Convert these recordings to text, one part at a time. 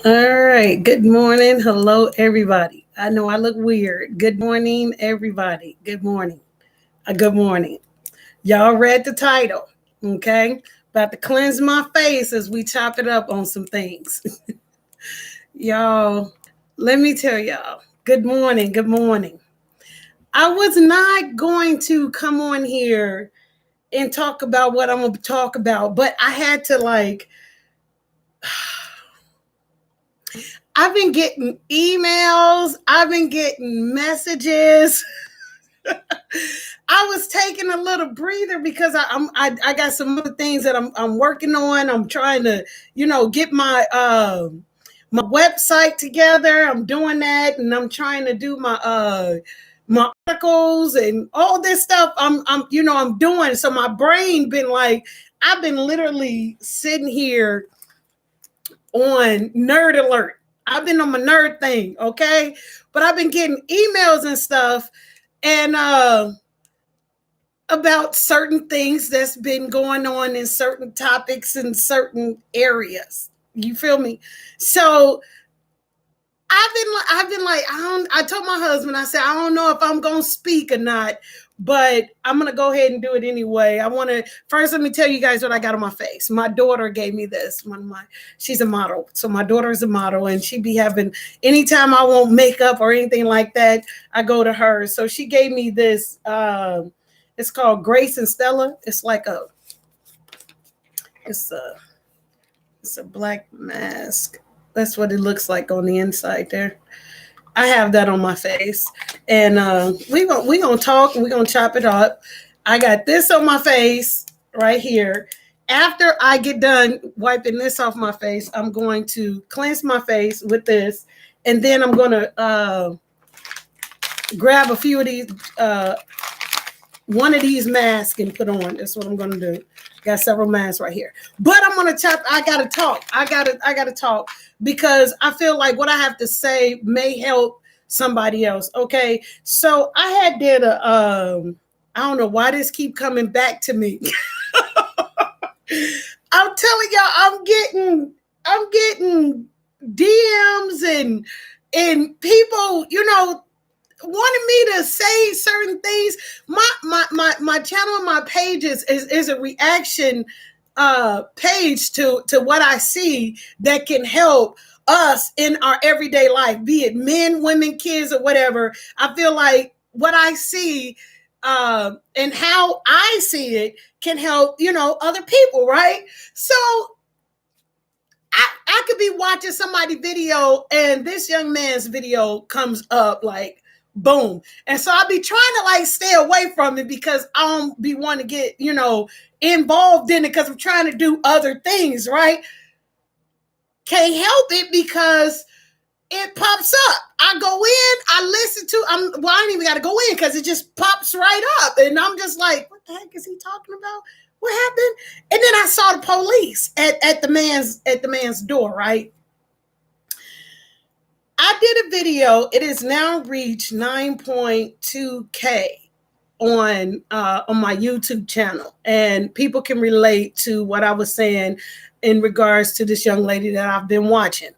All right. Good morning. Hello, everybody. I know I look weird. Good morning, everybody. Good morning. Good morning. Y'all read the title. Okay. About to cleanse my face as we chop it up on some things. Y'all, let me tell y'all. Good morning. Good morning. I was not going to come on here and talk about what I'm going to talk about, but I had to I've been getting emails, I've been getting messages. I was taking a little breather because I got some other things that I'm working on. I'm trying to get my website together. I'm doing that, and I'm trying to do my articles and all this stuff. I'm doing. So my brain been like, I've been literally sitting here on nerd alert. I've been on my nerd thing, okay? But I've been getting emails and stuff, and about certain things that's been going on in certain topics in certain areas. You feel me? So I've been like, I told my husband, I said, I don't know if I'm gonna speak or not, but I'm gonna go ahead and do it anyway. I want to first, let me tell you guys what I got on my face. My daughter gave me this. She's a model, so my daughter is a model, and she be having anytime I want makeup or anything like that, I go to her. So she gave me this. It's called Grace and Stella. It's a it's a black mask. That's what it looks like on the inside there. I have that on my face, and we gonna talk. And we gonna chop it up. I got this on my face right here. After I get done wiping this off my face, I'm going to cleanse my face with this, and then I'm gonna grab a few of these, one of these masks and put on. That's what I'm gonna do. Got several masks right here, but I'm gonna chop. I gotta talk. I gotta talk because I feel like what I have to say may help somebody else. Okay, so I had did a. I don't know why this keep coming back to me. I'm telling y'all, I'm getting DMs and people, wanted me to say certain things. My channel and my page is a reaction page to what I see that can help us in our everyday life, be it men, women, kids, or whatever. I feel like what I see and how I see it can help, other people, right? So I could be watching somebody's video and this young man's video comes up like boom. And so I'll be trying to stay away from it because I don't be wanting to get, involved in it because I'm trying to do other things, right? Can't help it because it pops up. I go in, I listen to, I ain't even got to go in because it just pops right up. And I'm just like, what the heck is he talking about? What happened? And then I saw the police at the man's door, right? I did a video. It has now reached 9.2K on my YouTube channel, and people can relate to what I was saying in regards to this young lady that I've been watching.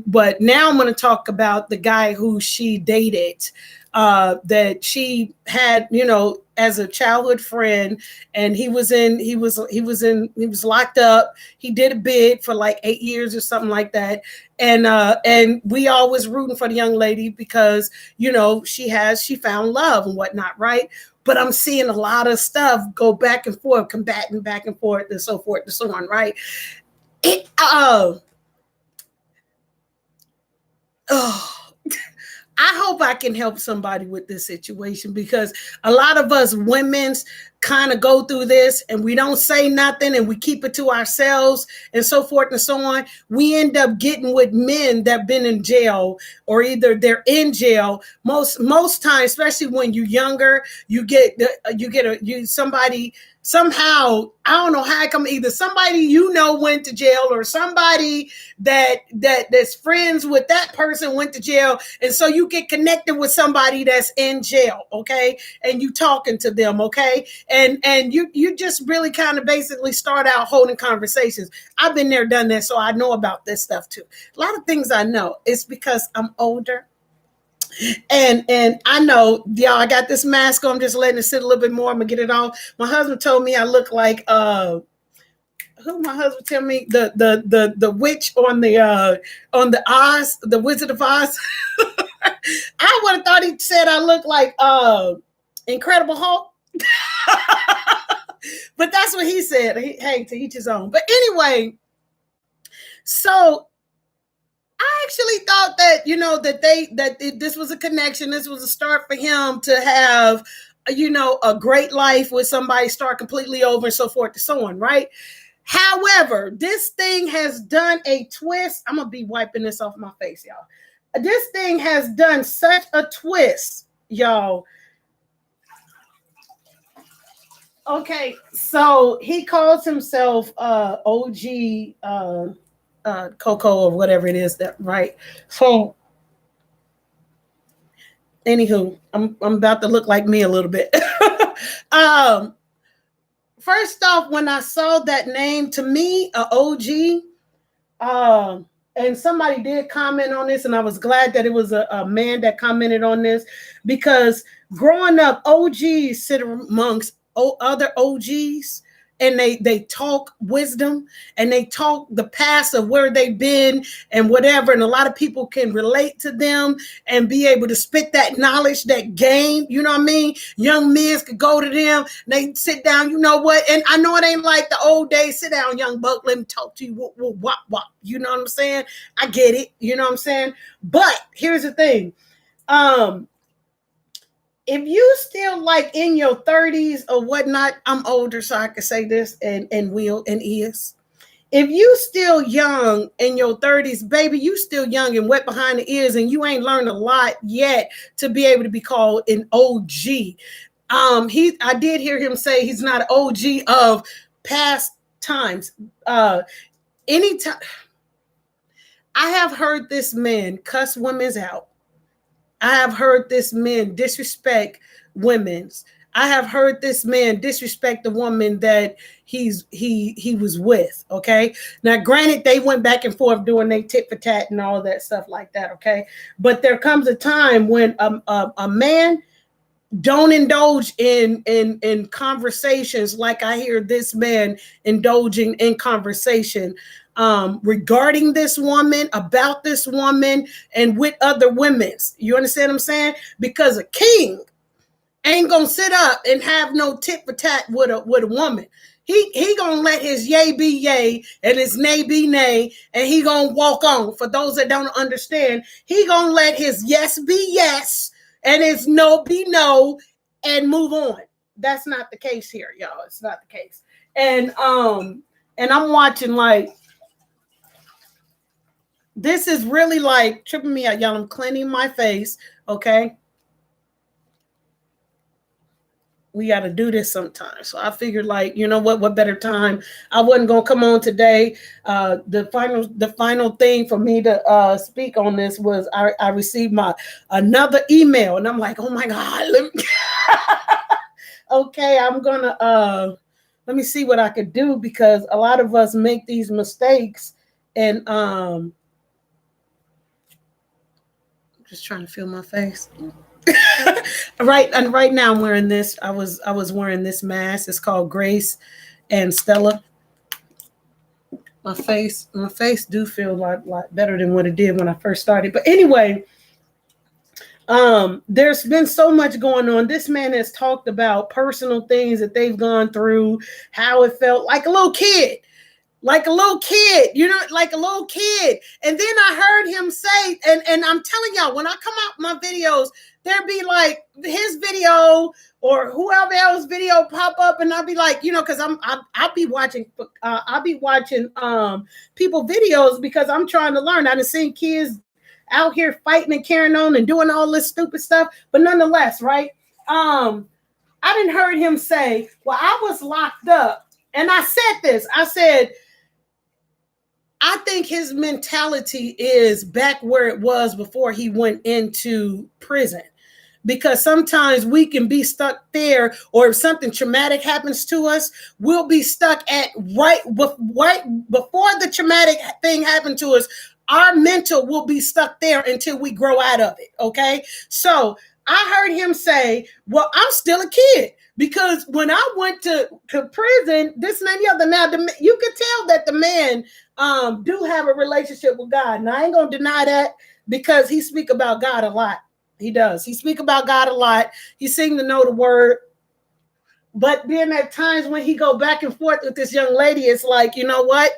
But now I'm going to talk about the guy who she dated, that she had, as a childhood friend, and he was locked up. He did a bid for like 8 years or something like that. And we all was rooting for the young lady because, she found love and whatnot, right? But I'm seeing a lot of stuff go back and forth, combating back and forth, and so forth and so on, right? I hope I can help somebody with this situation because a lot of us women's kind of go through this and we don't say nothing and we keep it to ourselves and so forth and so on. We end up getting with men that been in jail, or either they're in jail. Most times, especially when you're younger, you get somebody somehow, I don't know how it come, either somebody went to jail, or somebody that's friends with that person went to jail, and so you get connected connected with somebody that's in jail, okay, and you talking to them, okay, and you just really kind of basically start out holding conversations. I've been there, done that, so I know about this stuff too. A lot of things I know. It's because I'm older. And I know, y'all, I got this mask on. I'm just letting it sit a little bit more. I'm gonna get it off. My husband told me I look like who my husband tell me the witch on the Oz, the Wizard of Oz. I would have thought he said I look like Incredible Hulk. But that's what he said. Hey, to each his own. But anyway, so I actually thought that, you know, this was a connection. This was a start for him to have, you know, a great life with somebody, start completely over and so forth and so on, right? However, this thing has done a twist. I'm going to be wiping this off my face, y'all. This thing has done such a twist, y'all. Okay, so he calls himself OG Coco or whatever it is, that right? So anywho, I'm about to look like me a little bit. First off, when I saw that name, to me, OG, and somebody did comment on this, and I was glad that it was a man that commented on this, because growing up, OGs sit amongst other OGs, and they talk wisdom, and they talk the past of where they've been and whatever, and a lot of people can relate to them and be able to spit that knowledge, that game, you know what I mean? Young men could go to them, they sit down, you know what? And I know it ain't like the old days, sit down, young buck, let me talk to you, wop, you know what I'm saying? I get it, you know what I'm saying? But here's the thing, if you still like in your 30s or whatnot, I'm older, so I can say this and will and is. If you still young in your 30s, baby, you still young and wet behind the ears, and you ain't learned a lot yet to be able to be called an OG. I did hear him say he's not an OG of past times. Anytime I have heard this man cuss women's out. I have heard this man disrespect women's. I have heard this man disrespect the woman that he was with. Okay. Now, granted, they went back and forth doing their tit for tat and all that stuff like that. Okay. But there comes a time when a man don't indulge in conversations like I hear this man indulging in conversation regarding this woman, about this woman, and with other women. You understand what I'm saying? Because a king ain't gonna sit up and have no tit for tat with a woman. He gonna let his yay be yay and his nay be nay, and he gonna walk on. For those that don't understand, he gonna let his yes be yes and his no be no and move on. That's not the case here, y'all. It's not the case. And I'm watching, like, this is really like tripping me out, y'all. I'm cleaning my face, okay? We got to do this sometime. So I figured, like, you know what better time? I wasn't going to come on today. The final thing for me to speak on this was I received another email, and I'm like, oh my God. Okay, I'm going to, let me see what I could do, because a lot of us make these mistakes, and just trying to feel my face. Right now I'm wearing this. I was wearing this mask. It's called Grace and Stella. My face do feel a lot better than what it did when I first started. But anyway, there's been so much going on. This man has talked about personal things that they've gone through, how it felt like a little kid. Like a little kid, you know, like a little kid. And then I heard him say, and I'm telling y'all, when I come out my videos, there'd be like his video or whoever else's video pop up, and I'll be like, you know, because I'll be watching people videos, because I'm trying to learn. I done seen kids out here fighting and carrying on and doing all this stupid stuff, but nonetheless, right? I didn't heard him say, well, I was locked up, and I said this. I said, I think his mentality is back where it was before he went into prison. Because sometimes we can be stuck there, or if something traumatic happens to us, we'll be stuck at right before the traumatic thing happened to us. Our mental will be stuck there until we grow out of it. Okay. So I heard him say, well, I'm still a kid. Because when I went to prison, this and the other, now you could tell that the man do have a relationship with God. And I ain't going to deny that, because he speak about God a lot. He does. He speak about God a lot. He seem to know the word. But then at times when he go back and forth with this young lady, it's like, you know what?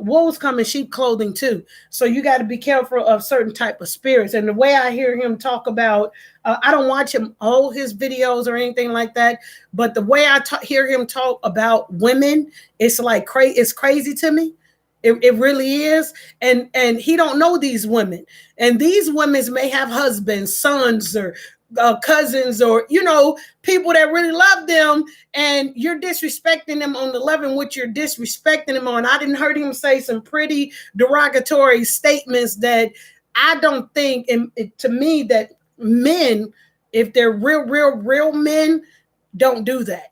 Wolves come in sheep clothing too. So you got to be careful of certain type of spirits. And the way I hear him talk about, I don't watch him all his videos or anything like that, but the way I hear him talk about women, it's like it's crazy to me. It really is. And he don't know these women. And these women may have husbands, sons, or cousins, or, you know, people that really love them. And you're disrespecting them on the level in which you're disrespecting them on. I didn't heard him say some pretty derogatory statements that I don't think, to me, that men, if they're real men, don't do that.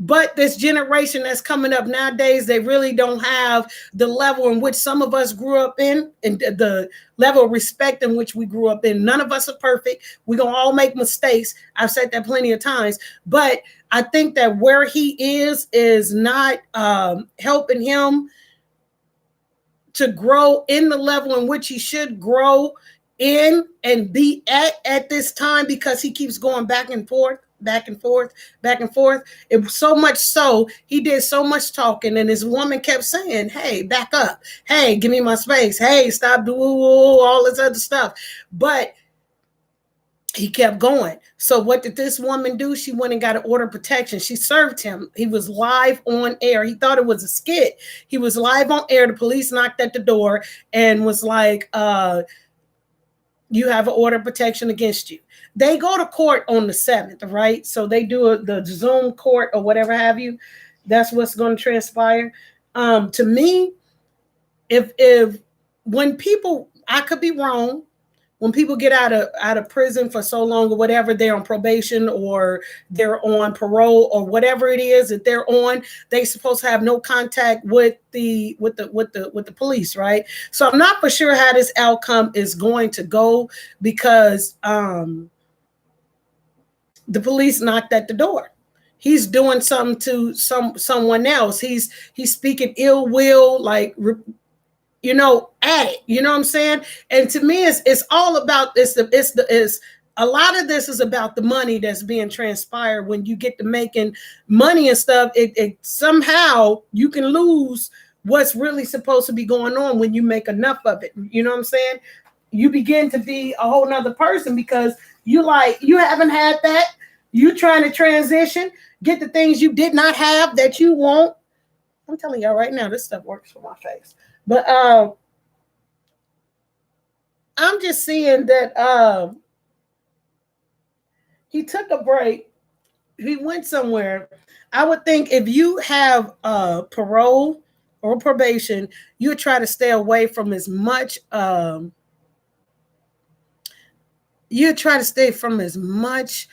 But this generation that's coming up nowadays, they really don't have the level in which some of us grew up in, and the level of respect in which we grew up in. None of us are perfect. We're going to all make mistakes. I've said that plenty of times. But I think that where he is not helping him to grow in the level in which he should grow in and be at this time, because he keeps going back and forth. It was so much so he did so much talking, and his woman kept saying, hey, back up, hey, give me my space, hey, stop doing all this other stuff. But he kept going. So what did this woman do? She went and got an order of protection. She served him. He was live on air. He thought it was a skit. He was live on air. The police knocked at the door and was like, you have an order of protection against you. They go to court on the 7th, right? So they do the Zoom court or whatever have you. That's what's going to transpire. To me, if when people, I could be wrong, when people get out of prison for so long or whatever, they're on probation or they're on parole or whatever it is that they're on, they're supposed to have no contact with the police, right? So I'm not for sure how this outcome is going to go, because the police knocked at the door. He's doing something to someone else. He's speaking ill will, like, you know, at it. You know what I'm saying? And to me, it's all about this. It's a lot of this is about the money that's being transpired. When you get to making money and stuff, it somehow you can lose what's really supposed to be going on when you make enough of it. You know what I'm saying? You begin to be a whole nother person, because you haven't had that. You trying to transition, get the things you did not have that you want. I'm telling y'all right now, this stuff works for my face. But I'm just seeing that he took a break. He went somewhere. I would think if you have parole or probation, you would try to stay away from as much. You try to stay from as much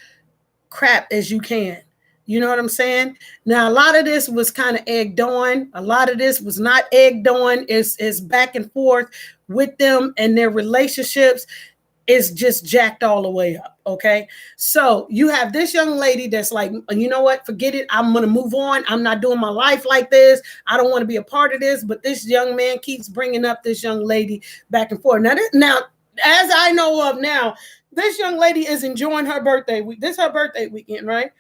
crap as you can. You know what I'm saying? Now, a lot of this was kind of egged on. A lot of this was not egged on. It's back and forth with them, and their relationships is just jacked all the way up. Okay. So you have this young lady that's like, you know what? Forget it. I'm going to move on. I'm not doing my life like this. I don't want to be a part of this. But this young man keeps bringing up this young lady back and forth. Now, as I know of now, this young lady is enjoying her birthday week. This is her birthday weekend, right?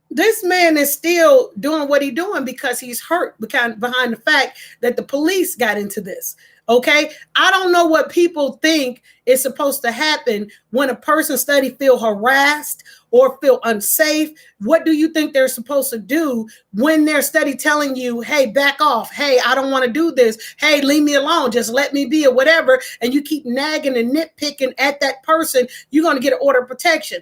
This man is still doing what he's doing because he's hurt behind the fact that the police got into this. Okay. I don't know what people think is supposed to happen when a person feel harassed or feel unsafe. What do you think they're supposed to do when they're telling you, hey, back off. Hey, I don't want to do this. Hey, leave me alone. Just let me be, or whatever. And you keep nagging and nitpicking at that person, you're going to get an order of protection.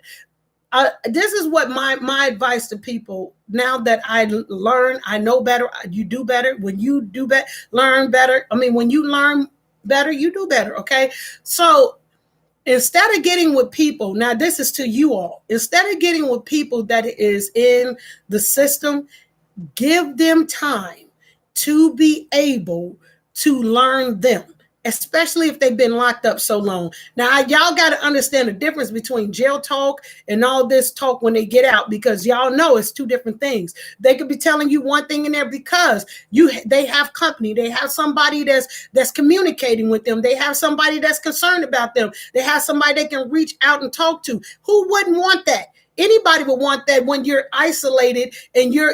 this is what my advice to people now that I learn, I know better. You do better when you do better, learn better. I mean, when you learn better, you do better. Okay. So instead of getting with people, now this is to you all, instead of getting with people that is in the system, give them time to be able to learn them, especially if they've been locked up so long. Now, y'all got to understand the difference between jail talk and all this talk when they get out, because y'all know it's two different things. They could be telling you one thing in there because they have company. They have somebody that's communicating with them. They have somebody that's concerned about them. They have somebody they can reach out and talk to. Who wouldn't want that? Anybody would want that when you're isolated and you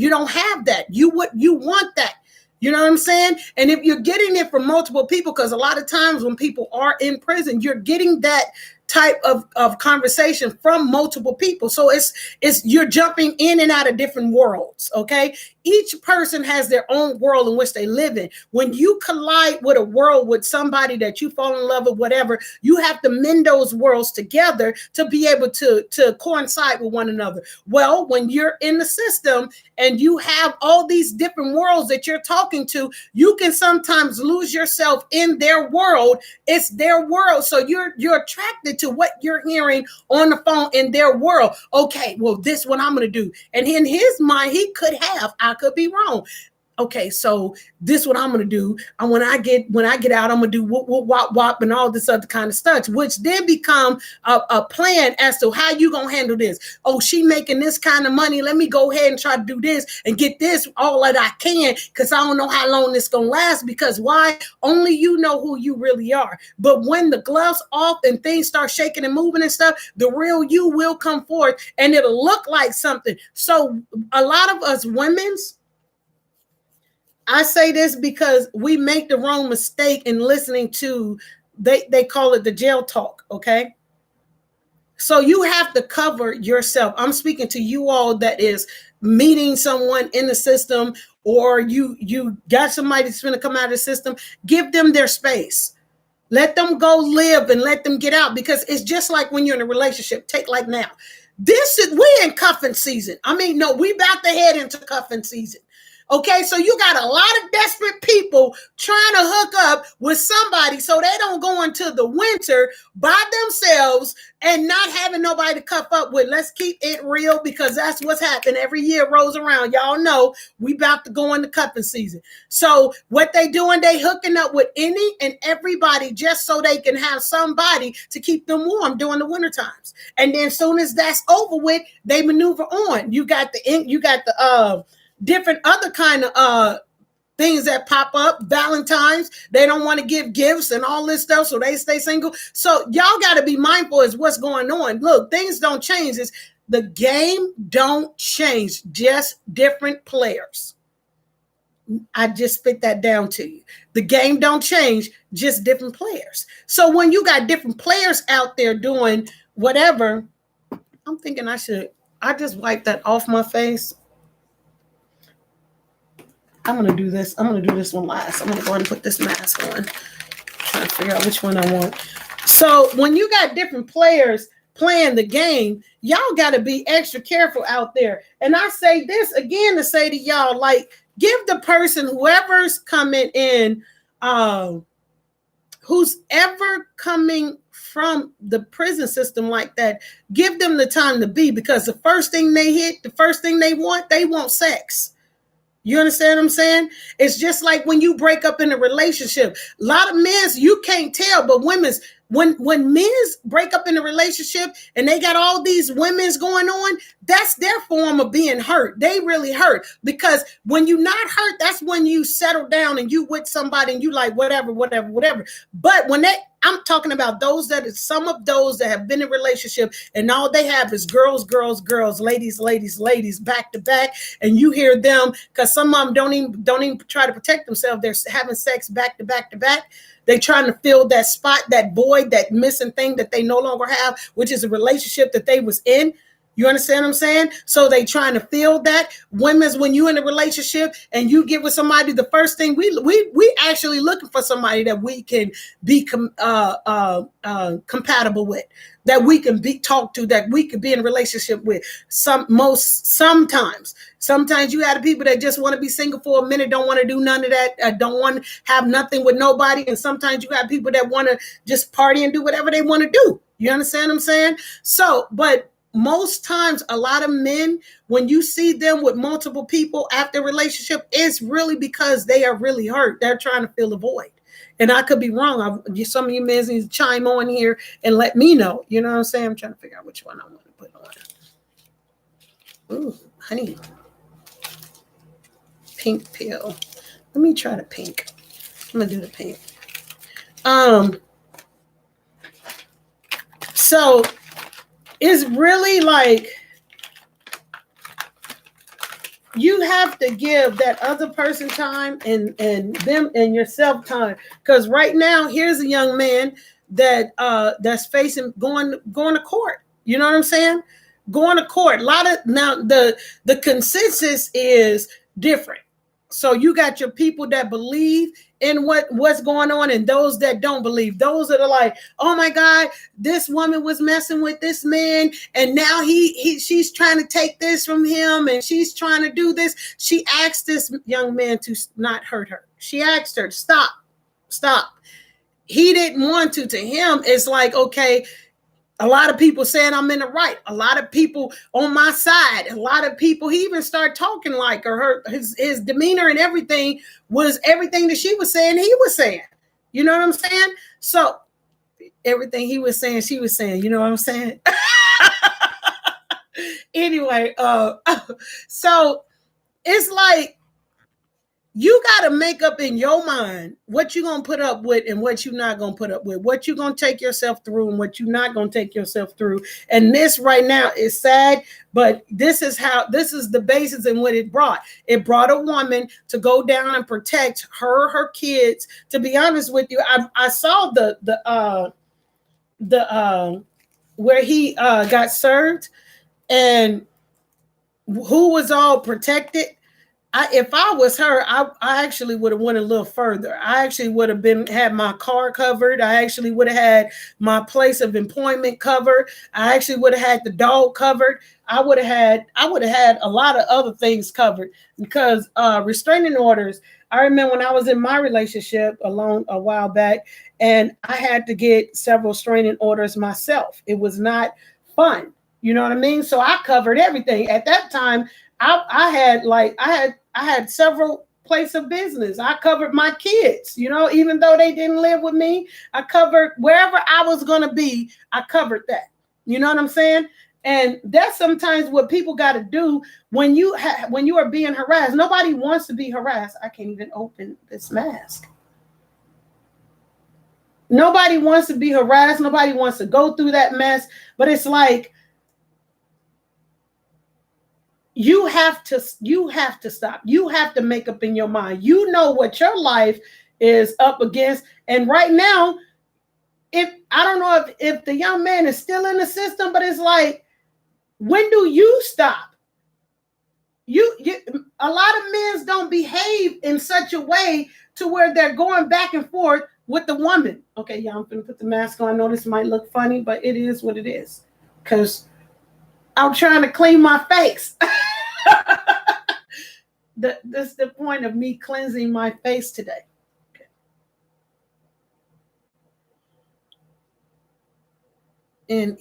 don't have that. You want that. You know what I'm saying? And if you're getting it from multiple people, because a lot of times when people are in prison, you're getting that type of conversation from multiple people. So it's you're jumping in and out of different worlds. Okay. Each person has their own world in which they live in. When you collide with a world with somebody that you fall in love with, whatever, you have to mend those worlds together to be able to coincide with one another. Well, when you're in the system and you have all these different worlds that you're talking to, you can sometimes lose yourself in their world. It's their world. So you're attracted to what you're hearing on the phone in their world. Okay, well, this what I'm going to do. And in his mind, he could have, I could be wrong. Okay, so this is what I'm gonna do. And when I get out, I'm gonna do whoop, whoop, wop, wop, and all this other kind of stuff, which then become a plan as to how you gonna handle this. Oh, she making this kind of money. Let me go ahead and try to do this and get this all that I can, because I don't know how long this gonna last. Because why? Only you know who you really are. But when the gloves off and things start shaking and moving and stuff, the real you will come forth, and it'll look like something. So a lot of us women's, I say this because we make the wrong mistake in listening to, they call it the jail talk, okay? So you have to cover yourself. I'm speaking to you all that is meeting someone in the system, or you got somebody that's going to come out of the system. Give them their space. Let them go live and let them get out, because it's just like when you're in a relationship. Take like now. We in cuffing season. I mean, no, we about to head into cuffing season. Okay, so you got a lot of desperate people trying to hook up with somebody so they don't go into the winter by themselves and not having nobody to cuff up with. Let's keep it real, because that's what's happening. Every year rolls around. Y'all know we about to go into cuffing season. So what they doing, they hooking up with any and everybody just so they can have somebody to keep them warm during the winter times. And then as soon as that's over with, they maneuver on. You got the different other kind of things that pop up. Valentine's, they don't want to give gifts and all this stuff, so they stay single. So y'all got to be mindful as what's going on. Look, things don't change. The game don't change, just different players. I just spit that down to you. The game don't change, just different players. So when you got different players out there doing whatever, I'm thinking I just wipe that off my face. I'm going to do this. I'm going to do this one last. I'm going to go ahead and put this mask on. Trying to figure out which one I want. So when you got different players playing the game, y'all got to be extra careful out there. And I say this again to say to y'all, like, give the person, whoever's coming in, who's ever coming from the prison system like that, give them the time to be, because the first thing they want sex. You understand what I'm saying? It's just like when you break up in a relationship. A lot of men, you can't tell, but women's, when men break up in a relationship and they got all these women's going on, that's their form of being hurt. They really hurt, because when you're not hurt, that's when you settle down and you with somebody and you like whatever. But when I'm talking about some of those that have been in a relationship and all they have is girls, ladies, back to back. And you hear them, because some of them don't even try to protect themselves. They're having sex back to back to back. They're trying to fill that spot, that void, that missing thing that they no longer have, which is a relationship that they was in. You understand what I'm saying? So they trying to feel that. Women's, when you in a relationship and you get with somebody, the first thing we actually looking for somebody that we can be compatible with, that we can be talk to, that we can be in a relationship with. Sometimes you have people that just want to be single for a minute, don't want to do none of that, don't want to have nothing with nobody. And sometimes you got people that want to just party and do whatever they want to do. You understand what I'm saying? So, but most times a lot of men, when you see them with multiple people after a relationship, it's really because they are really hurt. They're trying to fill a void. And I could be wrong. Some of you men need to chime on here and let me know. You know what I'm saying? I'm trying to figure out which one I want to put on. Ooh, honey. Pink pill. Let me try the pink. I'm gonna do the pink. So it's really like you have to give that other person time and them and yourself time. Because right now, here's a young man that that's facing going to court. You know what I'm saying? Going to court. A lot of now the consensus is different. So you got your people that believe in what's going on and those that don't believe. Those that are like, oh my God, this woman was messing with this man and now she's trying to take this from him and she's trying to do this. She asked this young man to not hurt her. She asked her, stop. He didn't want to. To him, it's like, okay, a lot of people saying I'm in the right. A lot of people on my side. A lot of people, he even started talking like her. His demeanor and everything was everything that she was saying, he was saying. You know what I'm saying? So everything he was saying, she was saying. You know what I'm saying? Anyway, so it's like, you got to make up in your mind what you're going to put up with and what you're not going to put up with, what you're going to take yourself through and what you're not going to take yourself through. And this right now is sad, but this is the basis and what it brought. It brought a woman to go down and protect her kids. To be honest with you, I saw the where he got served and who was all protected. If I was her, I actually would have went a little further. I actually would have had my car covered. I actually would have had my place of employment covered. I actually would have had the dog covered. I would have had a lot of other things covered because restraining orders. I remember when I was in my relationship a while back, and I had to get several restraining orders myself. It was not fun. You know what I mean? So I covered everything. At that time, I had several places of business. I covered my kids, you know, even though they didn't live with me. I covered wherever I was going to be. I covered that. You know what I'm saying? And that's sometimes what people got to do when you are being harassed. Nobody wants to be harassed. I can't even open this mask. Nobody wants to be harassed. Nobody wants to go through that mess. But it's like, you have to stop. You have to make up in your mind. You know what your life is up against. And right now, I don't know if the young man is still in the system, but it's like, when do you stop? A lot of men don't behave in such a way to where they're going back and forth with the woman. Okay, yeah, I'm gonna put the mask on. I know this might look funny, but it is what it is. Because I'm trying to clean my face. That's the point of me cleansing my face today. Okay. And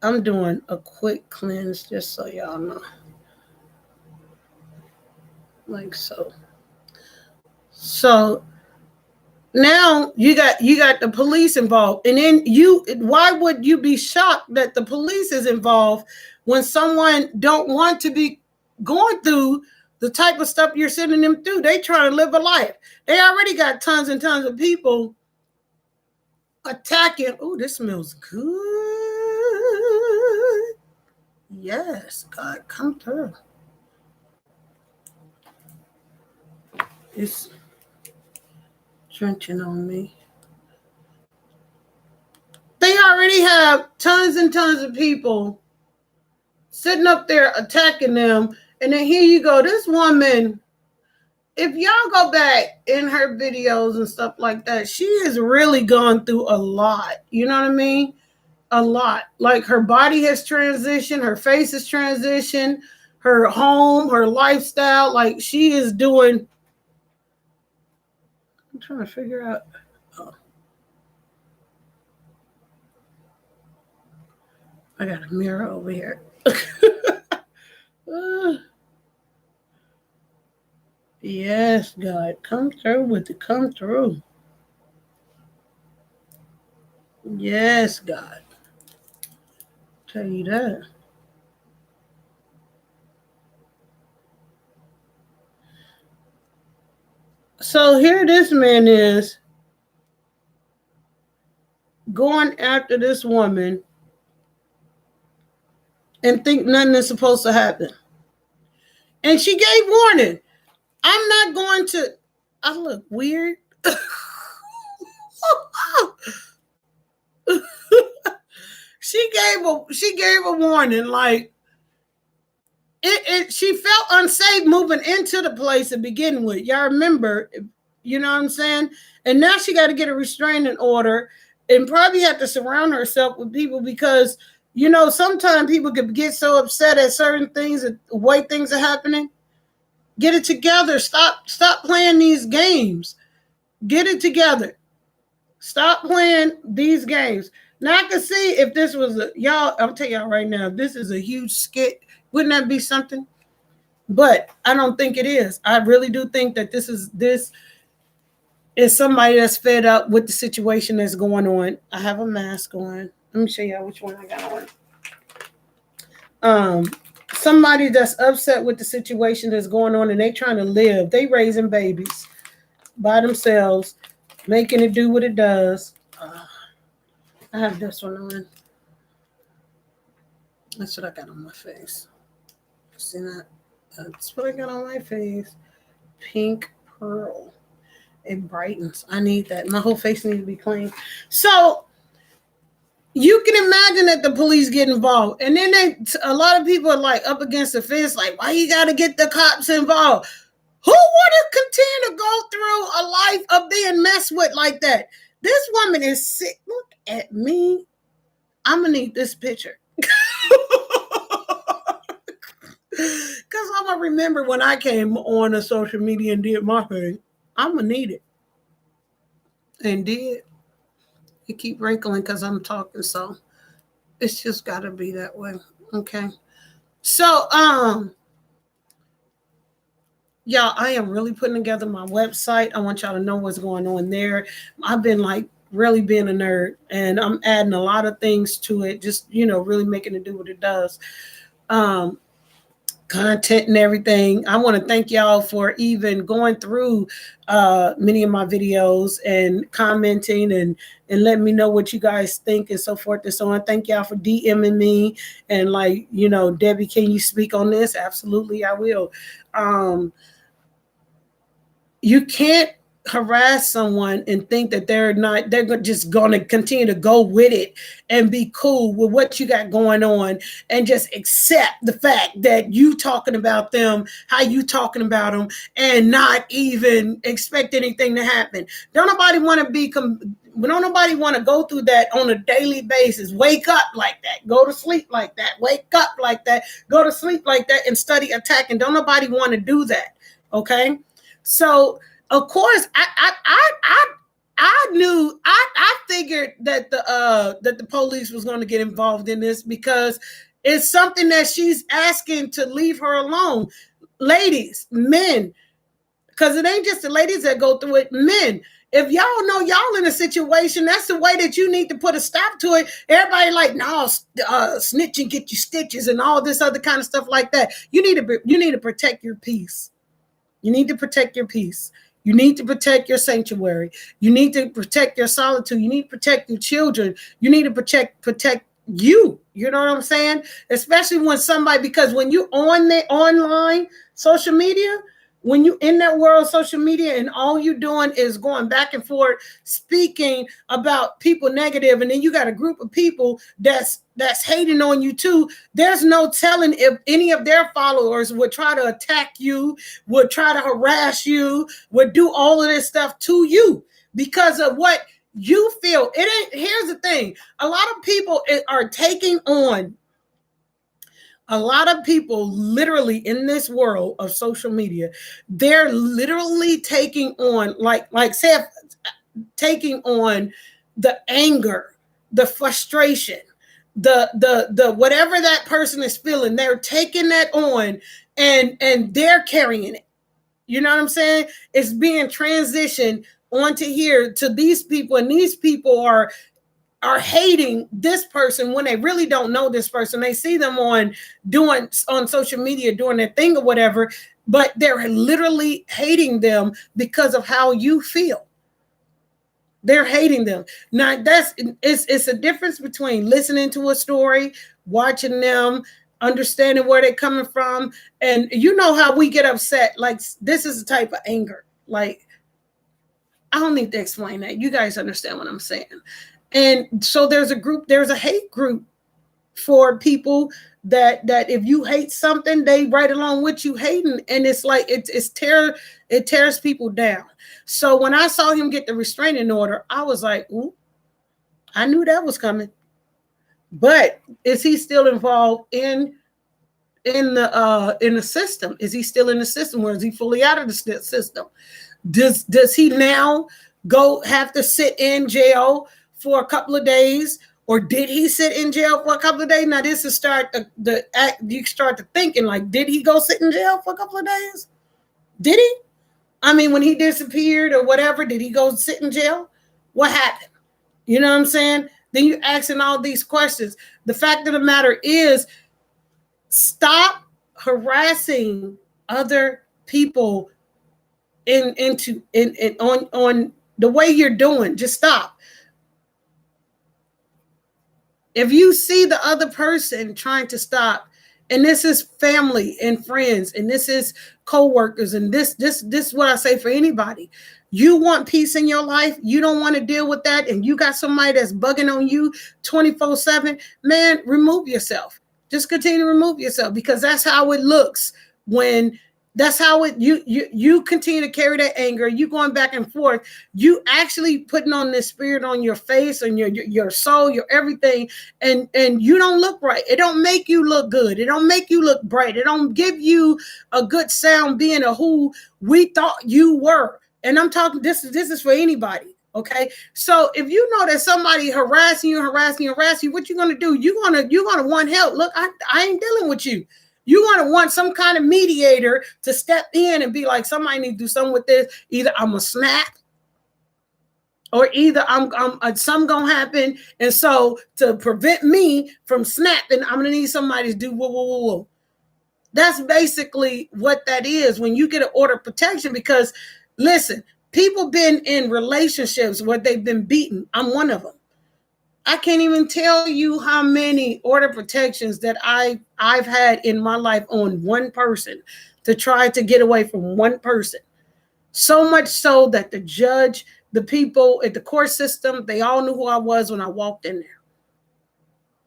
I'm doing a quick cleanse just so y'all know. Like so. So now you got the police involved, and then why would you be shocked that the police is involved when someone don't want to be going through the type of stuff you're sending them through? They trying to live a life. They already got tons and tons of people attacking. Oh, this smells good. Yes, God, come through. It's drenching on me. They already have tons and tons of people sitting up there attacking them. And then here you go, this woman, if y'all go back in her videos and stuff like that, she has really gone through a lot. You know what I mean? A lot. Like her body has transitioned, her face has transitioned, her home, her lifestyle. Like she is doing. I'm trying to figure out. Oh. I got a mirror over here. Yes, God, come through with it. Come through. Yes, God. Tell you that. So here this man is going after this woman and think nothing is supposed to happen. And she gave warning. I'm not going to. I look weird. She gave a warning. Like she felt unsafe moving into the place to begin with. Y'all remember, you know what I'm saying? And now she got to get a restraining order and probably have to surround herself with people because, you know, sometimes people could get so upset at certain things, the way things are happening. Get it together. Stop playing these games. Get it together. Stop playing these games. Now I can see if this was y'all, I'll tell y'all right now, if this is a huge skit, wouldn't that be something? But I don't think it is. I really do think that this is somebody that's fed up with the situation that's going on. I have a mask on. Let me show y'all which one I got on. Somebody that's upset with the situation that's going on and they trying to live. They raising babies by themselves, making it do what it does. I have this one on. That's what I got on my face. See that? That's what I got on my face. Pink pearl. It brightens. I need that. My whole face needs to be clean. So you can imagine that the police get involved. And then a lot of people are like up against the fence, like, why you got to get the cops involved? Who would have continued to go through a life of being messed with like that? This woman is sick. Look at me. I'm going to need this picture. Because I'm going to remember when I came on a social media and did my thing. I'm going to need it. And did. You keep wrinkling because I'm talking, so it's just got to be that way. Okay. So, y'all, I am really putting together my website. I want y'all to know what's going on there. I've been like really being a nerd and I'm adding a lot of things to it, just, you know, really making it do what it does. Content and everything. I want to thank y'all for even going through many of my videos and commenting and letting me know what you guys think and so forth and so on. Thank y'all for DMing me and like, you know, Debbie, can you speak on this? Absolutely, I will. You can't harass someone and think that they're just going to continue to go with it and be cool with what you got going on and just accept the fact that you talking about them, how you talking about them, and not even expect anything to happen. Don't nobody want to go through that on a daily basis. Wake up like that, go to sleep like that, wake up like that, go to sleep like that, and study attacking. Don't nobody want to do that. Okay, so of course, I figured that the police was going to get involved in this because it's something that she's asking to leave her alone. Ladies, men, because it ain't just the ladies that go through it. Men, if y'all know y'all in a situation, that's the way that you need to put a stop to it. Everybody like, no, snitching get you stitches and all this other kind of stuff like that. You need to protect your peace. You need to protect your peace. You need to protect your sanctuary. You need to protect your solitude. You need to protect your children. You need to protect you. You know what I'm saying? Especially when somebody, because when you on the online social media, when you in that world of social media and all you doing is going back and forth speaking about people negative, and then you got a group of people that's hating on you too, there's no telling if any of their followers would try to attack you, would try to harass you, would do all of this stuff to you because of what you feel. It ain't. Here's the thing: a lot of people are taking on. A lot of people literally in this world of social media, they're literally taking on, say, taking on the anger, the frustration, the whatever that person is feeling. They're taking that on and they're carrying it. You know what I'm saying? It's being transitioned onto here to these people, and these people are hating this person when they really don't know this person. They see them on social media doing their thing or whatever, but they're literally hating them because of how you feel. They're hating them. Now it's a difference between listening to a story, watching them, understanding where they're coming from. And you know how we get upset. Like, this is a type of anger. Like, I don't need to explain that. You guys understand what I'm saying. And so there's a hate group for people that if you hate something, they right along with you hating. And it's like, it tears people down. So when I saw him get the restraining order, I was like, ooh, I knew that was coming. But is he still involved in the system? Is he still in the system, or is he fully out of the system? Does he now have to sit in jail for a couple of days, or did he sit in jail for a couple of days? Now this is you start to thinking, like, did he go sit in jail for a couple of days? Did he? I mean, when he disappeared or whatever, did he go sit in jail? What happened? You know what I'm saying? Then you're asking all these questions. The fact of the matter is, stop harassing other people on the way you're doing. Just stop. If you see the other person trying to stop, and this is family and friends, and this is co-workers, and this is what I say for anybody. You want peace in your life, you don't want to deal with that, and you got somebody that's bugging on you 24/7, man, remove yourself. Just continue to remove yourself, because that's how it looks when you continue to carry that anger. You going back and forth. You actually putting on this spirit on your face and your soul, your everything, and you don't look right. It don't make you look good. It don't make you look bright. It don't give you a good sound being a who we thought you were. And I'm talking. This is for anybody. Okay, so if you know that somebody harassing you, what you gonna do? You gonna want help. Look, I ain't dealing with you. You want to want some kind of mediator to step in and be like, somebody need to do something with this. Either I'm going to snap, or either something going to happen. And so to prevent me from snapping, I'm going to need somebody to do whoa. That's basically what that is when you get an order of protection. Because listen, people been in relationships where they've been beaten. I'm one of them. I can't even tell you how many order protections that I've had in my life on one person to try to get away from one person. So much so that the judge, the people at the court system, they all knew who I was when I walked in there.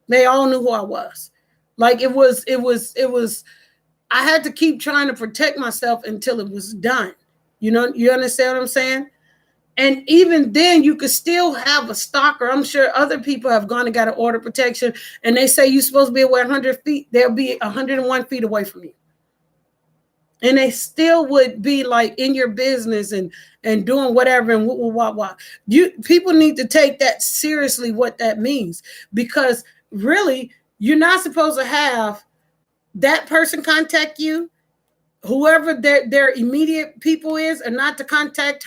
They all knew who I was. Like it was, I had to keep trying to protect myself until it was done. You know, you understand what I'm saying? And even then, you could still have a stalker. I'm sure other people have gone and got an order of protection, and they say you're supposed to be away 100 feet. They'll be 101 feet away from you. And they still would be like in your business and doing whatever and what. People need to take that seriously, what that means. Because really, you're not supposed to have that person contact you, whoever their immediate people is, and not to contact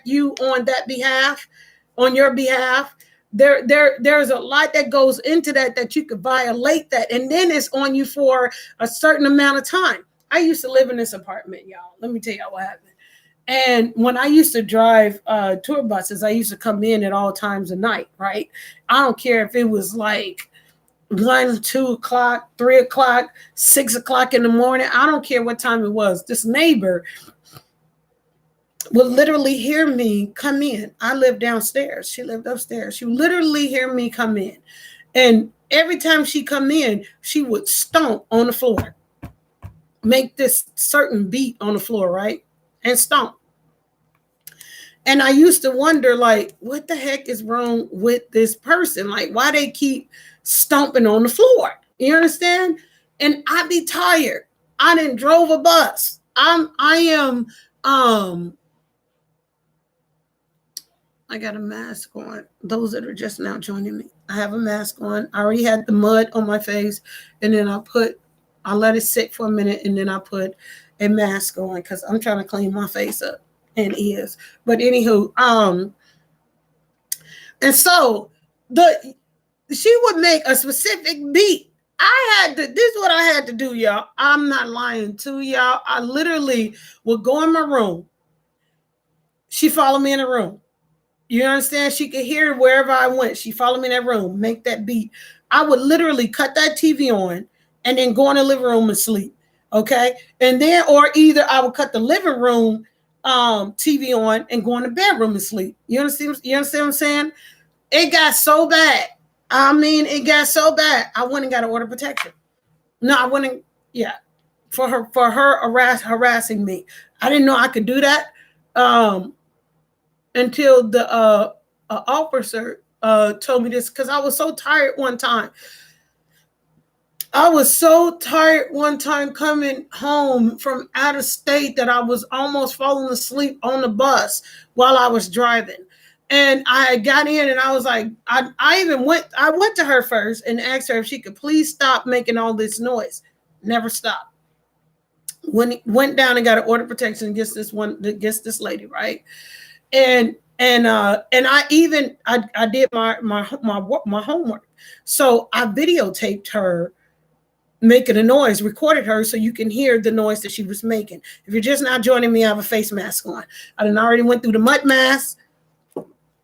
you on that behalf, on your behalf. There's a lot that goes into that you could violate that, and then it's on you for a certain amount of time. I used to live in this apartment, y'all. Let me tell y'all what happened. And when I used to drive tour buses, I used to come in at all times of night, right? I don't care if it was like 1, 2 o'clock, 3 o'clock, 6 o'clock in the morning. I don't care what time it was. This neighbor would literally hear me come in. I lived downstairs. She lived upstairs. She would literally hear me come in. And every time she come in, she would stomp on the floor. Make this certain beat on the floor, right? And stomp. And I used to wonder, like, what the heck is wrong with this person? Like, why they keep stomping on the floor? You understand? And I'd be tired. I didn't drove a bus. I got a mask on. Those that are just now joining me, I have a mask on. I already had the mud on my face, and then I let it sit for a minute, and then I put a mask on because I'm trying to clean my face up and ears. But anywho, and so she would make a specific beat. This is what I had to do, y'all. I'm not lying to y'all. I literally would go in my room. She followed me in the room. You understand? She could hear wherever I went. She followed me in that room, make that beat. I would literally cut that TV on and then go in the living room and sleep. Okay. And then, or either I would cut the living room TV on and go in the bedroom and sleep. You understand what I'm saying? It got so bad. I mean, it got so bad. I went and got an order of protection. No, I wouldn't. Yeah. For her harassing me. I didn't know I could do that. Until the officer told me this, because I was so tired one time. I was so tired one time coming home from out of state that I was almost falling asleep on the bus while I was driving. And I got in and I was like, I went to her first and asked her if she could please stop making all this noise. Never stopped. Went down and got an order of protection against this lady, right? And I did my homework. So I videotaped her making a noise, recorded her so you can hear the noise that she was making. If you're just now joining me, I have a face mask on. I already went through the mud mask,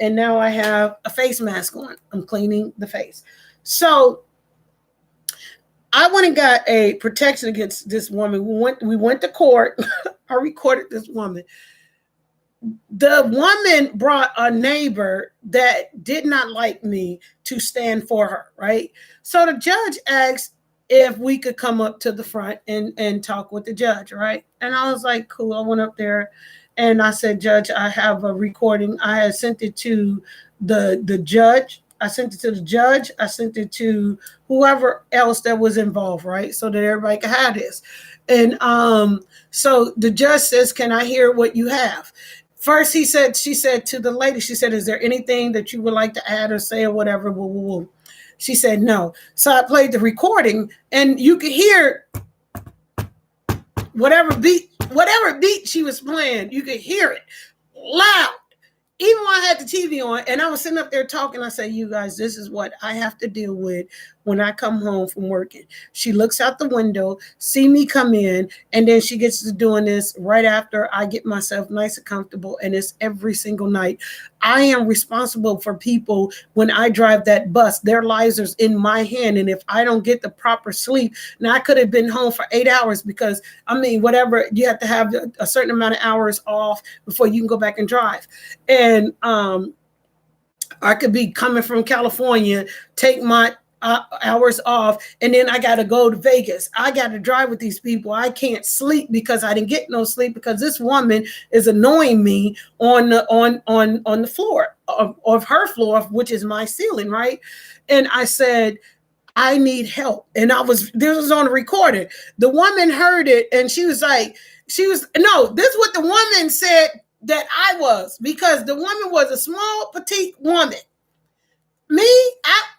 and now I have a face mask on. I'm cleaning the face. So I went and got a protection against this woman. We went to court. I recorded this woman. The woman brought a neighbor that did not like me to stand for her, right? So the judge asked if we could come up to the front and talk with the judge, right? And I was like, cool. I went up there and I said, Judge, I have a recording. I had sent it to the judge. I sent it to the judge. I sent it to whoever else that was involved, right? So that everybody could have this. And so the judge says, can I hear what you have? First, she said to the lady, she said, is there anything that you would like to add or say or whatever? Woo, woo, woo. She said, no. So I played the recording and you could hear whatever beat she was playing, you could hear it loud. Even when I had the TV on and I was sitting up there talking, I said, you guys, this is what I have to deal with when I come home from working. She looks out the window, see me come in, and then she gets to doing this right after I get myself nice and comfortable. And it's every single night. I am responsible for people when I drive that bus. Their lives are in my hand. And if I don't get the proper sleep, now I could have been home for 8 hours because, whatever, you have to have a certain amount of hours off before you can go back and drive. And I could be coming from California, take my hours off, and then I got to go to Vegas. I got to drive with these people. I can't sleep because I didn't get no sleep because this woman is annoying me on the floor of her floor, which is my ceiling, right? And I said, I need help. And this was on the recording. The woman heard it and this is what the woman said that I was, because the woman was a small, petite woman. Me,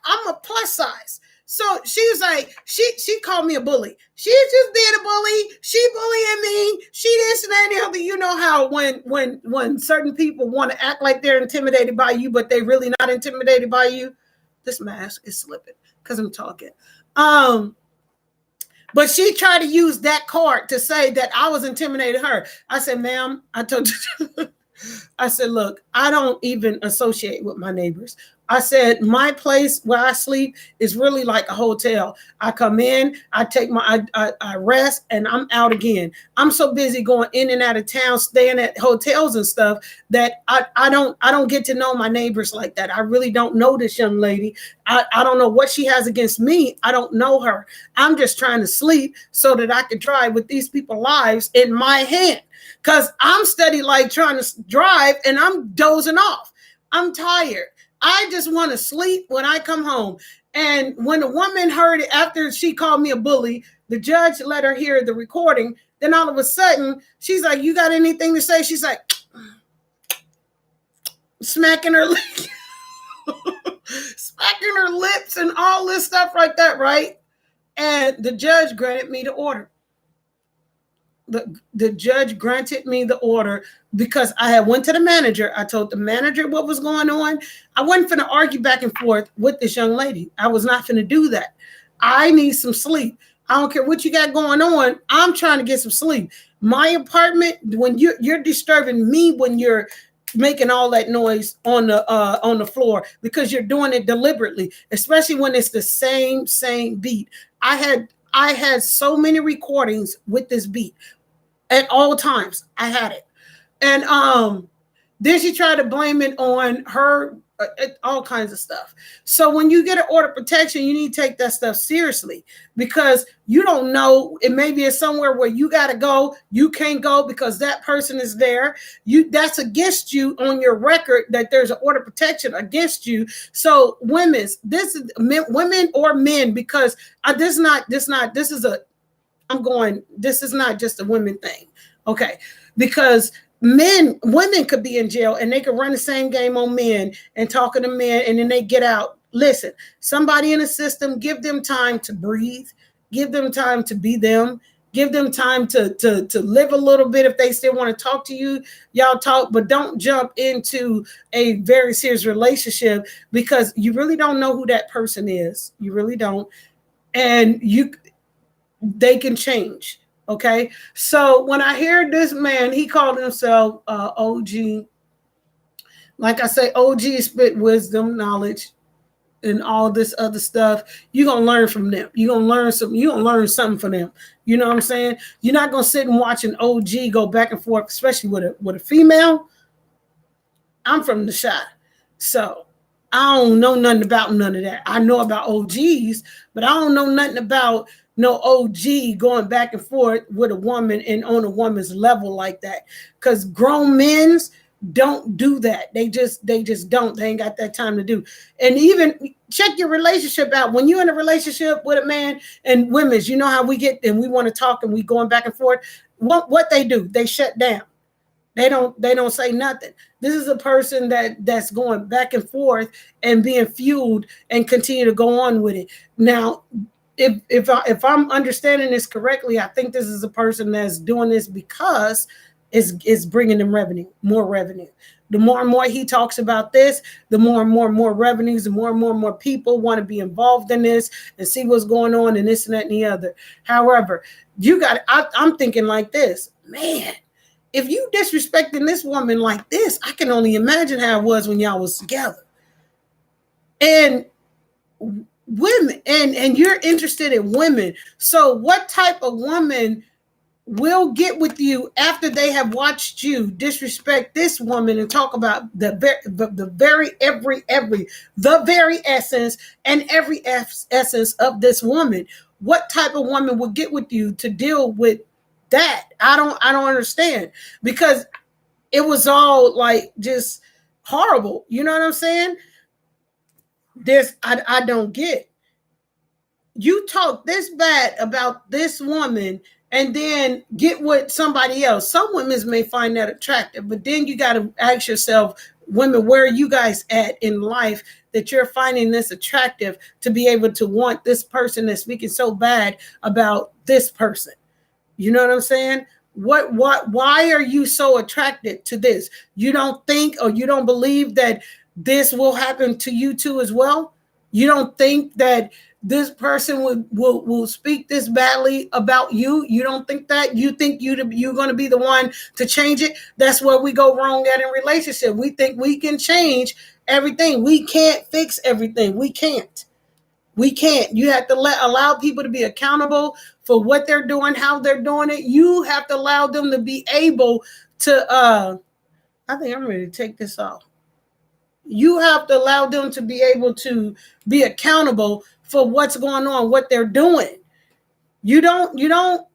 I'm a plus size. So she was like, she called me a bully. She's just being a bully. She bullying me. She this and that and the other. You know how when certain people want to act like they're intimidated by you, but they really not intimidated by you. This mask is slipping because I'm talking. But she tried to use that card to say that I was intimidating her. I said, ma'am, I told you. I said, look, I don't even associate with my neighbors. I said, my place where I sleep is really like a hotel. I come in, I take I rest, and I'm out again. I'm so busy going in and out of town, staying at hotels and stuff that I don't get to know my neighbors like that. I really don't know this young lady. I don't know what she has against me. I don't know her. I'm just trying to sleep so that I can drive with these people's lives in my hand. Because I'm steady like trying to drive and I'm dozing off. I'm tired. I just want to sleep when I come home. And when the woman heard it after she called me a bully, the judge let her hear the recording. Then all of a sudden, she's like, you got anything to say? She's like, smacking her smacking her lips and all this stuff like that, right? And the judge granted me the order. The judge granted me the order because I had went to the manager. I told the manager what was going on. I wasn't finna argue back and forth with this young lady. I was not finna do that. I need some sleep. I don't care what you got going on. I'm trying to get some sleep. My apartment, when you're disturbing me when you're making all that noise on the floor because you're doing it deliberately, especially when it's the same beat. I had so many recordings with this beat. At all times, I had it. And then she tried to blame it on her, all kinds of stuff. So when you get an order of protection, you need to take that stuff seriously because you don't know. It maybe it's somewhere where you got to go. You can't go because that person is there. That's against you on your record that there's an order of protection against you. So women or men, because this is not just a women thing. Okay. Because women could be in jail and they could run the same game on men and talking to men and then they get out. Listen, somebody in the system, give them time to breathe, give them time to be them, give them time to live a little bit. If they still want to talk to you, y'all talk, but don't jump into a very serious relationship because you really don't know who that person is. You really don't. And they can change. Okay. So when I hear this man, he called himself OG. Like I say, OG spit wisdom, knowledge, and all this other stuff. You're going to learn from them. You're going to learn something from them. You know what I'm saying? You're not going to sit and watch an OG go back and forth, especially with a female. I'm from the shop. So I don't know nothing about none of that. I know about OGs, but I don't know nothing about no OG going back and forth with a woman and on a woman's level like that. Because grown men don't do that. They just don't. They ain't got that time to do. And even check your relationship out. When you're in a relationship with a man and women's, you know how we get and we want to talk and we going back and forth. What they do, they shut down. They don't say nothing. This is a person that's going back and forth and being fueled and continue to go on with it. Now, if I'm understanding this correctly, I think this is a person that's doing this because it's bringing them more revenue. The more and more he talks about this, the more and more revenues, the more and more people want to be involved in this and see what's going on and this and that and the other. However, I'm thinking like this, man. If you disrespecting this woman like this, I can only imagine how it was when y'all was together. And women, and you're interested in women. So what type of woman will get with you after they have watched you disrespect this woman and talk about the very essence and every essence of this woman? What type of woman will get with you to deal with that? I don't understand, because it was all like just horrible. You know what I'm saying? I don't get. You talk this bad about this woman and then get with somebody else. Some women may find that attractive, but then you got to ask yourself, women, where are you guys at in life that you're finding this attractive to be able to want this person that's speaking so bad about this person? You know what I'm saying? Why are you so attracted to this? You don't think or you don't believe that this will happen to you too as well? You don't think that this person will speak this badly about you? You don't think that? You think you're going to be the one to change it? That's where we go wrong at in relationship. We think we can change everything. We can't fix everything. We can't. We can't. You have to allow people to be accountable for what they're doing, how they're doing it. You have to allow them to be able to I think I'm ready to take this off. You have to allow them to be able to be accountable for what's going on, what they're doing. You don't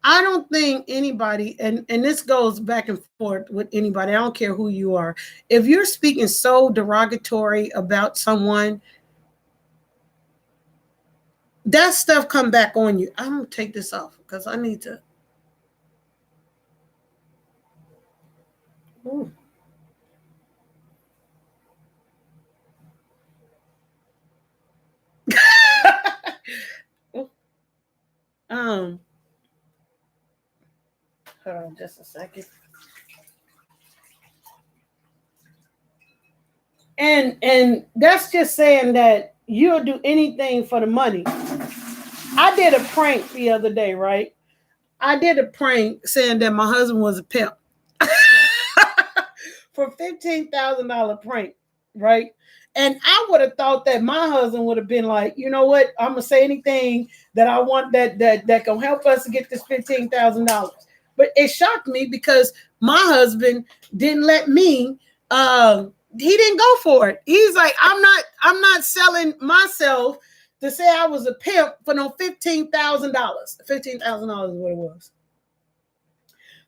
I don't think anybody, and this goes back and forth with anybody, I don't care who you are. If you're speaking so derogatory about someone, that stuff come back on you. I'm gonna take this off because I need to. Ooh. Hold on just a second. And that's just saying that you'll do anything for the money. I did a prank the other day, right? I did a prank saying that my husband was a pimp for $15,000 prank, right? And I would have thought that my husband would have been like, you know what? I'm gonna say anything that I want that can help us to get this $15,000. But it shocked me because my husband didn't let me. He didn't go for it. He's like, I'm not selling myself to say I was a pimp for no $15,000. $15,000 is what it was.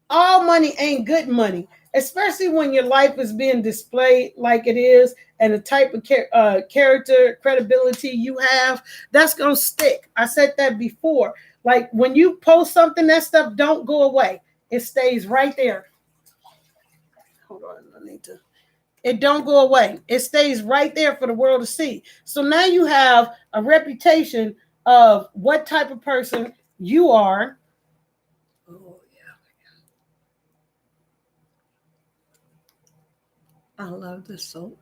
All money ain't good money, especially when your life is being displayed like it is, and the type of character, credibility you have, that's gonna stick. I said that before. Like when you post something, that stuff don't go away. It stays right there. Hold on, I need to. It don't go away. It stays right there for the world to see. So now you have a reputation of what type of person you are. Oh yeah. I love this soap.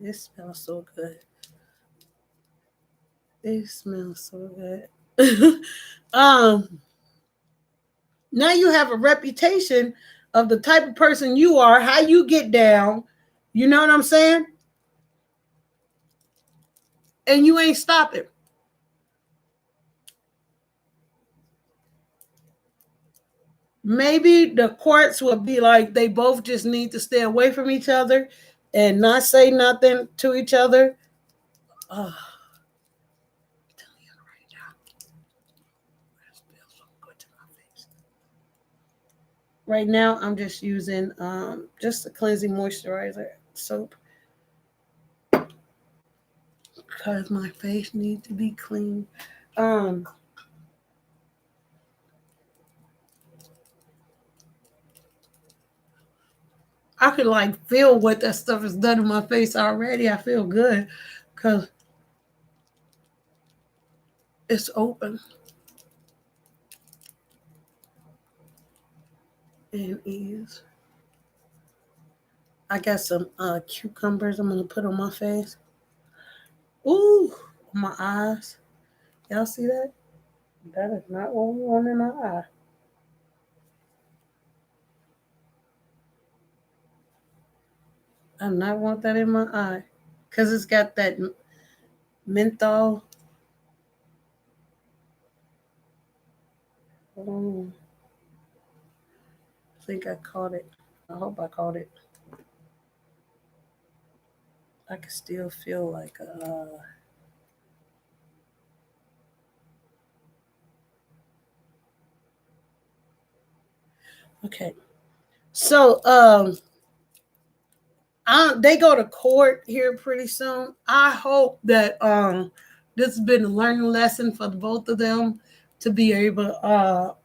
It smells so good. It smells so good. Now you have a reputation of the type of person you are, how you get down. You know what I'm saying? And you ain't stopping. Maybe the courts will be like they both just need to stay away from each other and not say nothing to each other. Oh, right now, I'm just using just a cleansing moisturizer soap because my face needs to be clean. I could like feel what that stuff has done to my face already. I feel good because it's open and ease. I got some cucumbers I'm gonna put on my face. Ooh, my eyes. Y'all see that? That is not what we want in my eye. I do not want that in my eye because it's got that menthol. I think I caught it. I hope I caught it. I can still feel like okay. So they go to court here pretty soon. I hope that this has been a learning lesson for both of them to be able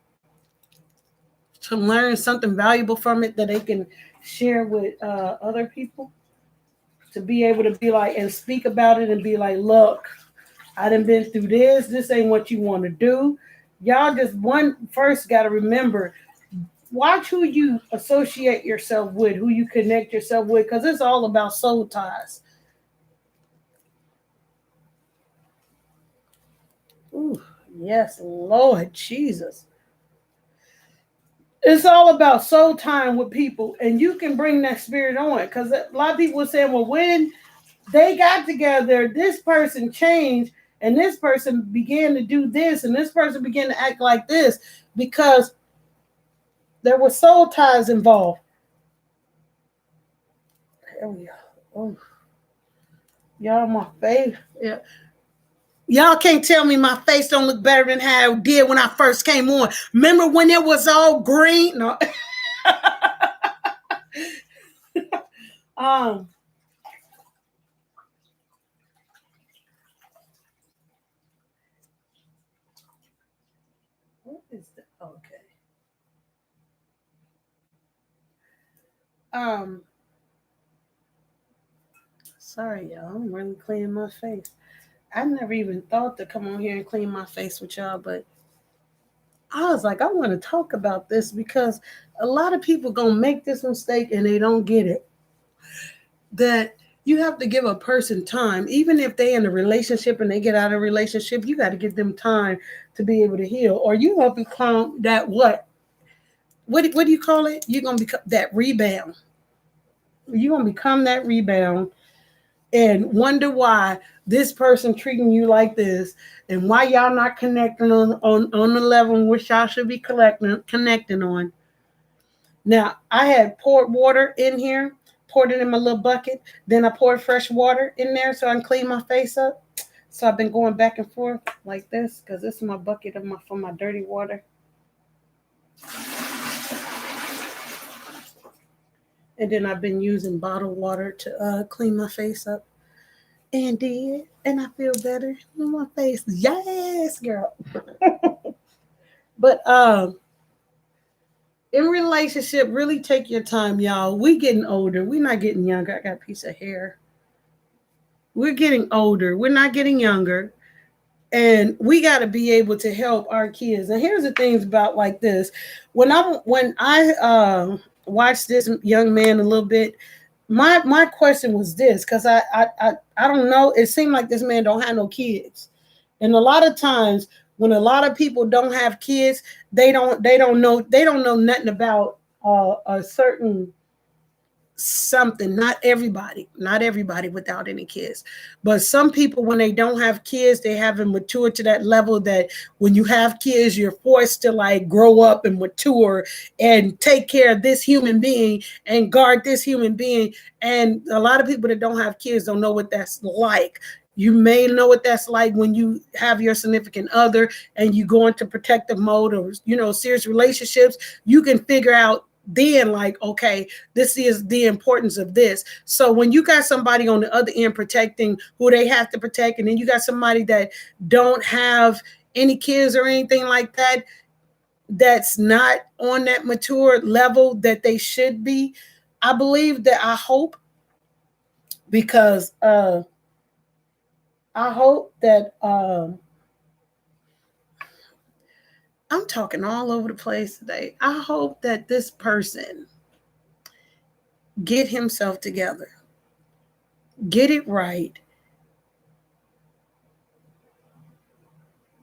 to learn something valuable from it that they can share with other people. To be able to be like and speak about it and be like, look, I done been through this. This ain't what you want to do. Y'all just first got to remember, watch who you associate yourself with, who you connect yourself with, because it's all about soul ties. Ooh, yes, Lord Jesus. It's all about soul time with people, and you can bring that spirit on. Because a lot of people say, well, when they got together, this person changed, and this person began to do this, and this person began to act like this, because there were soul ties involved. There we go. Oh, y'all, my face. Yeah. Y'all can't tell me my face don't look better than how it did when I first came on. Remember when it was all green? No. um, what is that? Okay. Um, sorry, y'all. I'm really cleaning my face. I never even thought to come on here and clean my face with y'all, but I was like, I want to talk about this because a lot of people gonna make this mistake and they don't get it. That you have to give a person time, even if they in a relationship and they get out of a relationship, you got to give them time to be able to heal, or you gonna become that what do you call it? You're gonna become that rebound. You're gonna become that rebound and wonder why this person treating you like this and why y'all not connecting on the level which y'all should be connecting on. Now I had poured water in here, poured it in my little bucket, then I poured fresh water in there so I can clean my face up. So I've been going back and forth like this because this is my bucket for my dirty water. And then I've been using bottled water to clean my face up. And did. And I feel better in my face. Yes, girl. But in relationship, really take your time, y'all. We getting older. We're not getting younger. I got a piece of hair. We're getting older. We're not getting younger. And we got to be able to help our kids. And here's the things about like this. When I watched this young man a little bit, my question was this, because I don't know. It seemed like this man don't have no kids, and a lot of times when a lot of people don't have kids, they don't know nothing about a certain something. Not everybody without any kids, but some people, when they don't have kids, they haven't matured to that level that when you have kids, you're forced to like grow up and mature and take care of this human being and guard this human being. And a lot of people that don't have kids don't know what that's like. You may know what that's like when you have your significant other and you go into protective mode, or serious relationships. You can figure out then, like, okay, this is the importance of this. So when you got somebody on the other end protecting who they have to protect, and then you got somebody that don't have any kids or anything like that, that's not on that mature level that they should be, I believe that I hope, because I hope that I'm talking all over the place today. I hope that this person get himself together, get it right,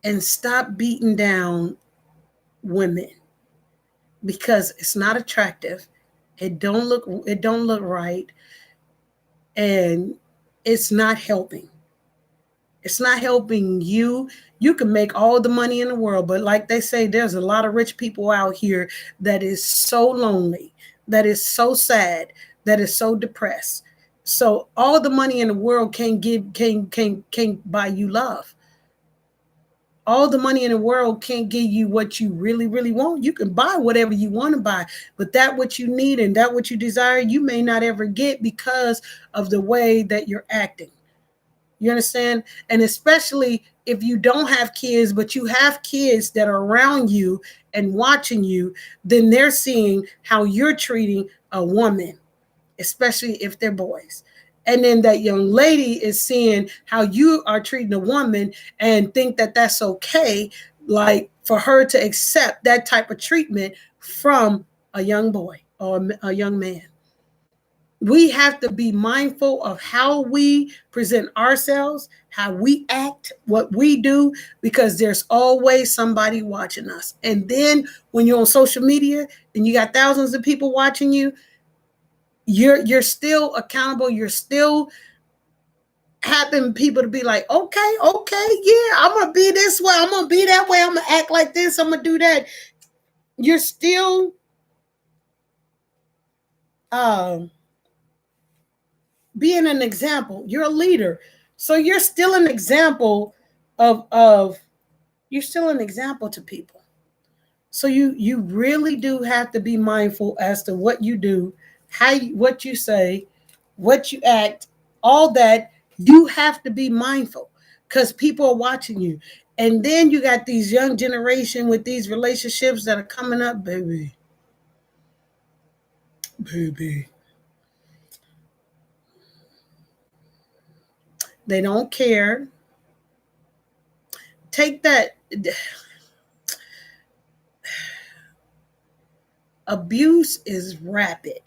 and stop beating down women, because it's not attractive. It don't look right, and it's not helping. It's not helping you. You can make all the money in the world, but like they say, there's a lot of rich people out here that is so lonely, that is so sad, that is so depressed. So all the money in the world can't buy you love. All the money in the world can't give you what you really, really want. You can buy whatever you want to buy, but that what you need and that what you desire, you may not ever get because of the way that you're acting. You understand? And especially if you don't have kids, but you have kids that are around you and watching you, then they're seeing how you're treating a woman, especially if they're boys. And then that young lady is seeing how you are treating a woman and think that that's okay, like for her to accept that type of treatment from a young boy or a young man. We have to be mindful of how we present ourselves, how we act, what we do, because there's always somebody watching us. And then when you're on social media and you got thousands of people watching you, you're still accountable. You're still having people to be like, okay, yeah, I'm gonna be this way, I'm gonna be that way, I'm gonna act like this, I'm gonna do that. You're still being an example. You're a leader, so you're still an example of you're still an example to people. So you really do have to be mindful as to what you do, what you say, what you act, all that. You have to be mindful because people are watching you. And then you got these young generation with these relationships that are coming up, baby. They don't care. Take that. Abuse is rapid.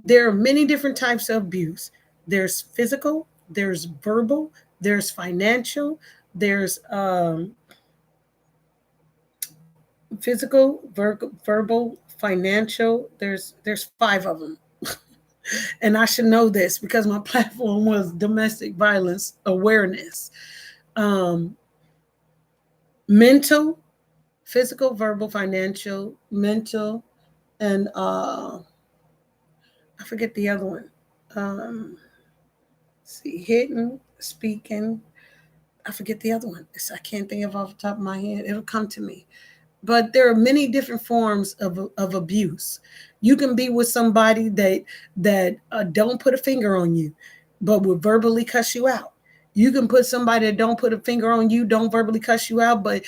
There are many different types of abuse. There's physical, there's verbal, there's financial, there's physical, verbal, financial. There's 5 of them. And I should know this because my platform was domestic violence awareness. Mental, physical, verbal, financial, mental, and I forget the other one. See, hitting, speaking. I forget the other one. I can't think of off the top of my head. It'll come to me. But there are many different forms of abuse. You can be with somebody that don't put a finger on you, but will verbally cuss you out. You can put somebody that don't put a finger on you, don't verbally cuss you out, but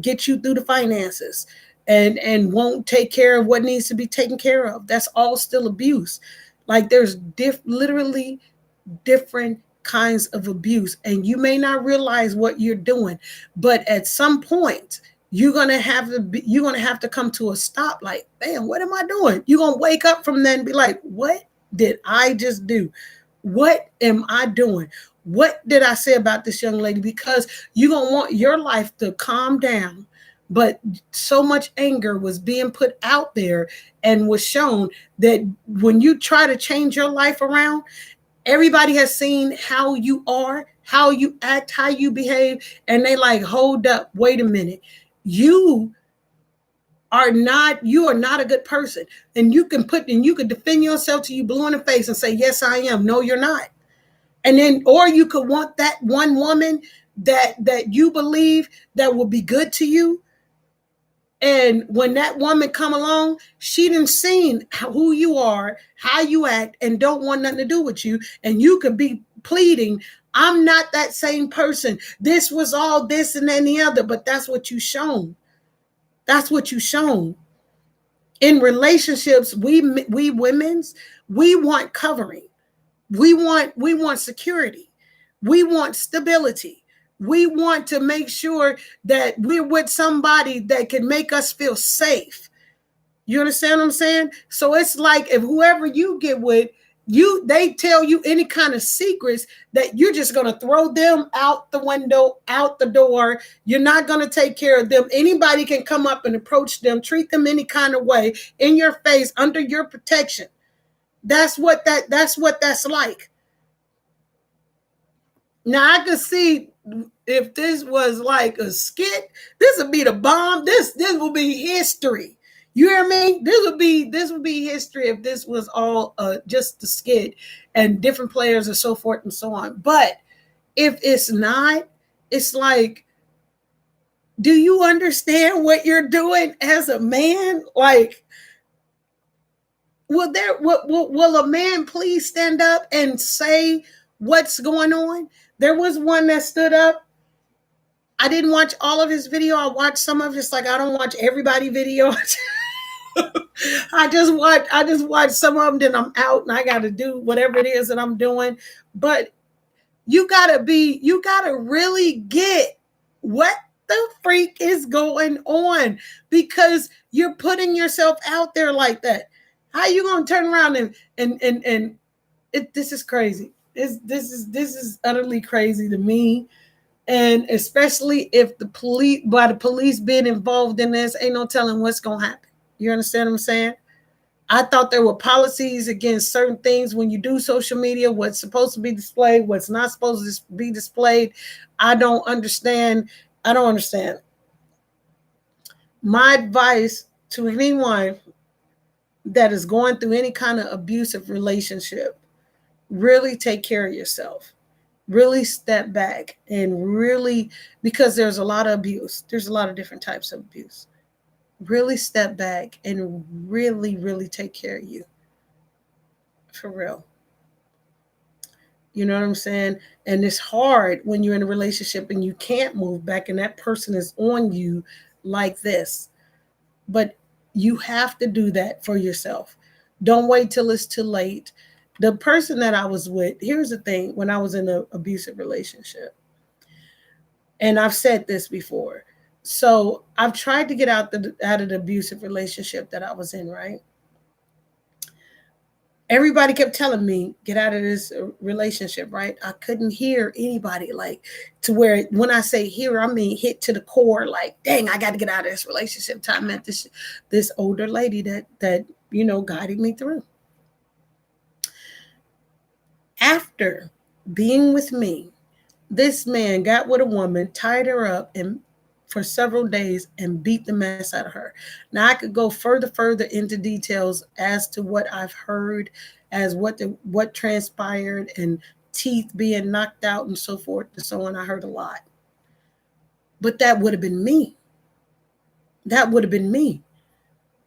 get you through the finances and won't take care of what needs to be taken care of. That's all still abuse. Like there's literally different kinds of abuse, and you may not realize what you're doing, but at some point you're gonna have to come to a stop. Like, damn, what am I doing? You're gonna wake up from that and be like, what did I just do? What am I doing? What did I say about this young lady? Because you're gonna want your life to calm down. But so much anger was being put out there and was shown that when you try to change your life around, everybody has seen how you are, how you act, how you behave, and they like, hold up, wait a minute. You are not a good person. And you can defend yourself till you blue in the face and say, yes, I am. No, you're not. And then, or you could want that one woman that you believe that will be good to you. And when that woman come along, she done seen who you are, how you act, and don't want nothing to do with you. And you could be pleading, I'm not that same person. This was all this and then the other, but that's what you shown. That's what you shown. In relationships, we women's, we want covering. We want security. We want stability. We want to make sure that we're with somebody that can make us feel safe. You understand what I'm saying? So it's like if whoever you get with, they tell you any kind of secrets that you're just going to throw them out the window, out the door. You're not going to take care of them. Anybody can come up and approach them, treat them any kind of way in your face, under your protection. That's what that's like. Now I could see if this was like a skit, this would be the bomb. This will be history. You hear me? This would be history if this was all just a skit and different players and so forth and so on. But if it's not, it's like, do you understand what you're doing as a man? Like, will a man please stand up and say what's going on? There was one that stood up. I didn't watch all of his video. I watched some of it. It's like I don't watch everybody videos. I just watch some of them, then I'm out and I got to do whatever it is that I'm doing. But you gotta really get what the freak is going on? Because you're putting yourself out there like that. How you gonna turn around and this is crazy. This is utterly crazy to me. And especially if the police being involved in this, ain't no telling what's gonna happen. You understand what I'm saying? I thought there were policies against certain things when you do social media, what's supposed to be displayed, what's not supposed to be displayed. I don't understand. I don't understand. My advice to anyone that is going through any kind of abusive relationship, really take care of yourself. Really step back and really, because there's a lot of abuse. There's a lot of different types of abuse. Really step back and really, really take care of you. For real. You know what I'm saying? And it's hard when you're in a relationship and you can't move back and that person is on you like this. But you have to do that for yourself. Don't wait till it's too late. The person that I was with, here's the thing, when I was in an abusive relationship, and I've said this before. So I've tried to get out of the abusive relationship that I was in, right? Everybody kept telling me, get out of this relationship, right? I couldn't hear anybody, like, to where when I say hear, I mean hit to the core, like, dang, I got to get out of this relationship. I met this older lady that guided me through. After being with me, this man got with a woman, tied her up, and for several days and beat the mess out of her. Now I could go further into details as to what I've heard, as what transpired, and teeth being knocked out and so forth and so on. I heard a lot. But that would have been me. That would have been me.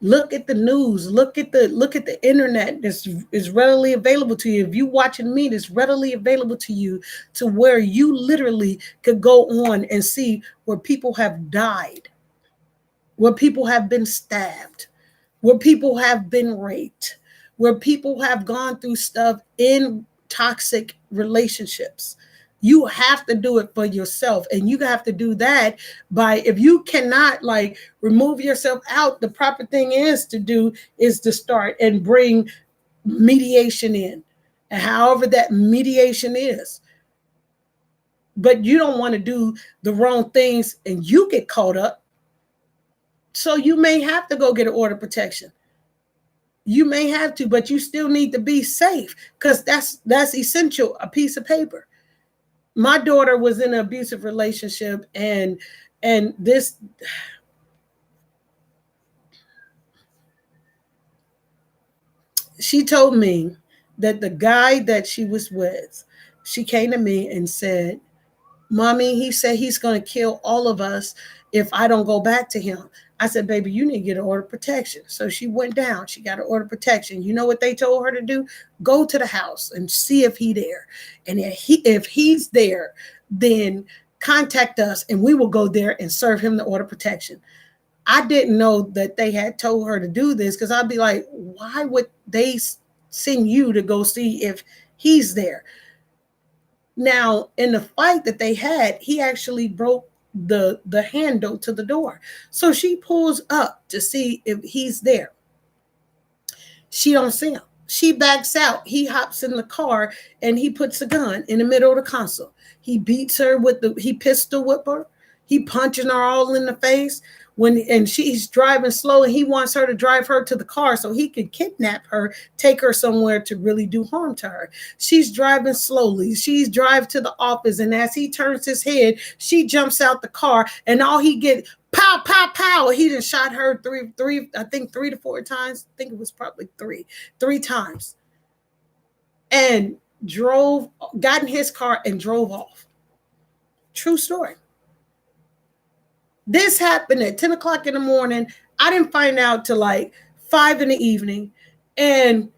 Look at the news. Look at the internet. This is readily available to you. If you watching me, it's readily available to you, to where you literally could go on and see where people have died, where people have been stabbed, where people have been raped, where people have gone through stuff in toxic relationships. You have to do it for yourself. And you have to do that by, if you cannot like remove yourself out, the proper thing is to start and bring mediation in. And however that mediation is. But you don't want to do the wrong things and you get caught up. So you may have to go get an order of protection. You may have to, but you still need to be safe, because that's essential, a piece of paper. My daughter was in an abusive relationship, and this, she told me that the guy that she was with, she came to me and said, Mommy, he said he's going to kill all of us if I don't go back to him. I said, baby, you need to get an order of protection. So she went down. She got an order of protection. You know what they told her to do? Go to the house and see if he's there. And if he's there, then contact us and we will go there and serve him the order of protection. I didn't know that they had told her to do this, because I'd be like, why would they send you to go see if he's there? Now, in the fight that they had, he actually broke the handle to the door. So she pulls up to see if he's there. She don't see him. She backs out. He hops in the car and he puts a gun in the middle of the console. He beats her he pistol whip her. He punching her all in the face. And she's driving slow, and he wants her to drive her to the car so he can kidnap her, take her somewhere to really do harm to her. She's driving slowly. She's drive to the office, and as he turns his head, she jumps out the car, and all he get, pow, pow, pow. He done shot her three to four times. I think it was probably three times. And got in his car and drove off. True story. This happened at 10 o'clock in the morning. I didn't find out till like 5 in the evening. And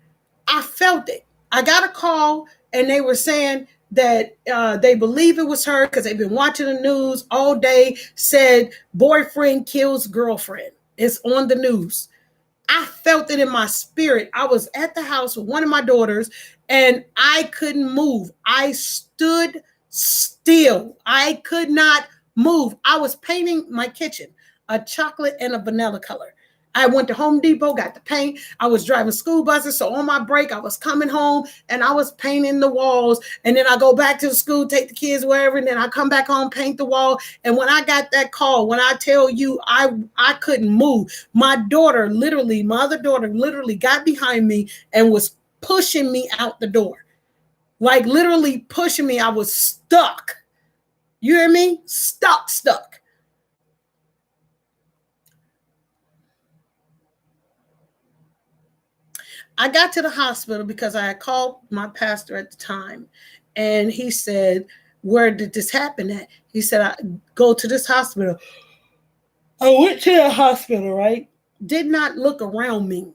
I felt it. I got a call and they were saying that they believe it was her because they've been watching the news all day, said boyfriend kills girlfriend. It's on the news. I felt it in my spirit. I was at the house with one of my daughters and I couldn't move. I stood still. I could not move. I was painting my kitchen, a chocolate and a vanilla color. I went to Home Depot, got the paint. I was driving school buses. So on my break, I was coming home and I was painting the walls. And then I go back to the school, take the kids wherever. And then I come back home, paint the wall. And when I got that call, when I tell you I couldn't move, my other daughter literally got behind me and was pushing me out the door. Like literally pushing me. I was stuck. You hear me? Stuck. I got to the hospital because I had called my pastor at the time, and he said, "Where did this happen at?" He said, "I go to this hospital." I went to the hospital, right? Did not look around me.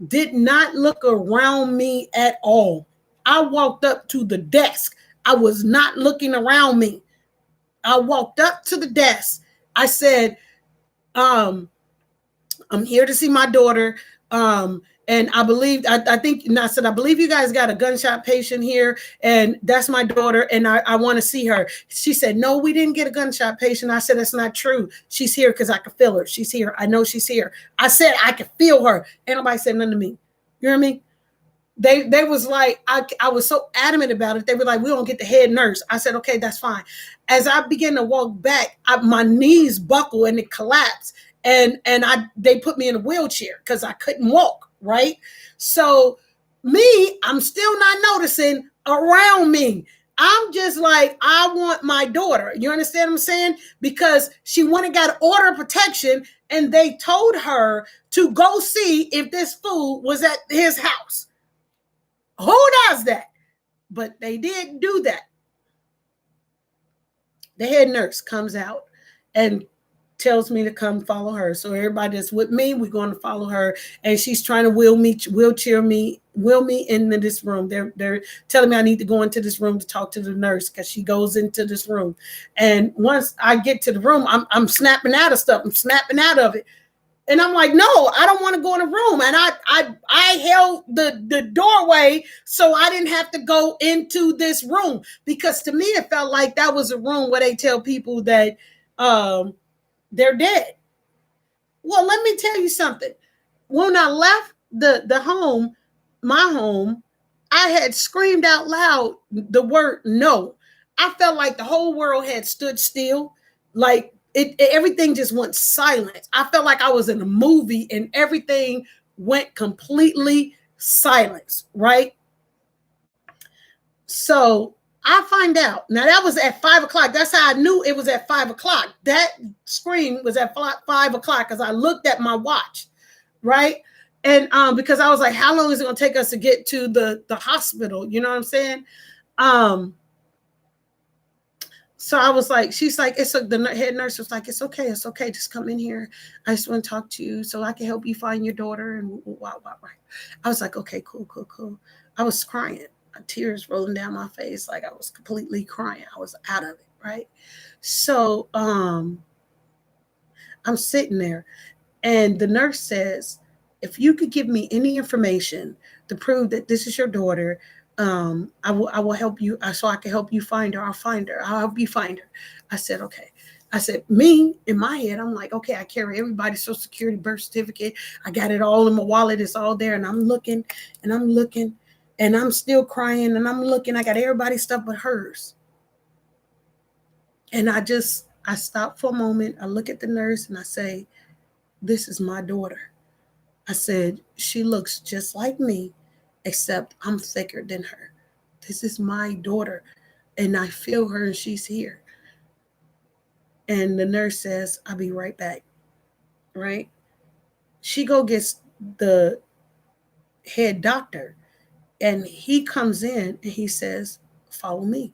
Did not look around me at all. I walked up to the desk. I was not looking around me. I walked up to the desk. I said, I'm here to see my daughter. And I believe, I think, and I said, I believe you guys got a gunshot patient here, and that's my daughter, and I want to see her. She said, no, we didn't get a gunshot patient. I said, that's not true. She's here because I can feel her. She's here. I know she's here. I said, I can feel her. And nobody said nothing to me. You hear me? They was like, I was so adamant about it. They were like, we don't get the head nurse. I said, okay, that's fine. As I began to walk back, my knees buckled and it collapsed. And they put me in a wheelchair because I couldn't walk, right? So I'm still not noticing around me. I'm just like, I want my daughter. You understand what I'm saying? Because she went and got order of protection, and they told her to go see if this fool was at his house. Who does that? But they did do that. The head nurse comes out and tells me to come follow her. So everybody that's with me, we're going to follow her. And she's trying to wheelchair me into this room. They're telling me I need to go into this room to talk to the nurse because she goes into this room. And once I get to the room, I'm snapping out of stuff. I'm snapping out of it. And I'm like, no, I don't want to go in a room. And I held the doorway so I didn't have to go into this room, because to me, it felt like that was a room where they tell people that they're dead. Well, let me tell you something. When I left the home, my home, I had screamed out loud the word no. I felt like the whole world had stood still. Like everything just went silent. I felt like I was in a movie and everything went completely silent, right? So I find out. Now that was at 5 o'clock. That's how I knew it was at 5 o'clock. That scream was at 5 o'clock because I looked at my watch, right? And because I was like, how long is it going to take us to get to the hospital? You know what I'm saying? So I was like, she's like, the head nurse was like, it's okay. Just come in here. I just want to talk to you so I can help you find your daughter. And wow. I was like, okay, cool. I was crying, tears rolling down my face. Like I was completely crying. I was out of it. Right. So I'm sitting there and the nurse says, if you could give me any information to prove that this is your daughter, I will help you, so I can help you find her. I'll help you find her. I said, okay. I said, me, in my head, I'm like, okay, I carry everybody's social security, birth certificate. I got it all in my wallet. It's all there. And I'm looking and I'm still crying and I'm looking. I got everybody's stuff but hers. And I stopped for a moment. I look at the nurse and I say, this is my daughter. I said, she looks just like me, except I'm thicker than her. This is my daughter, and I feel her, and she's here. And the nurse says, I'll be right back, right? She gets the head doctor, and he comes in, and he says, follow me.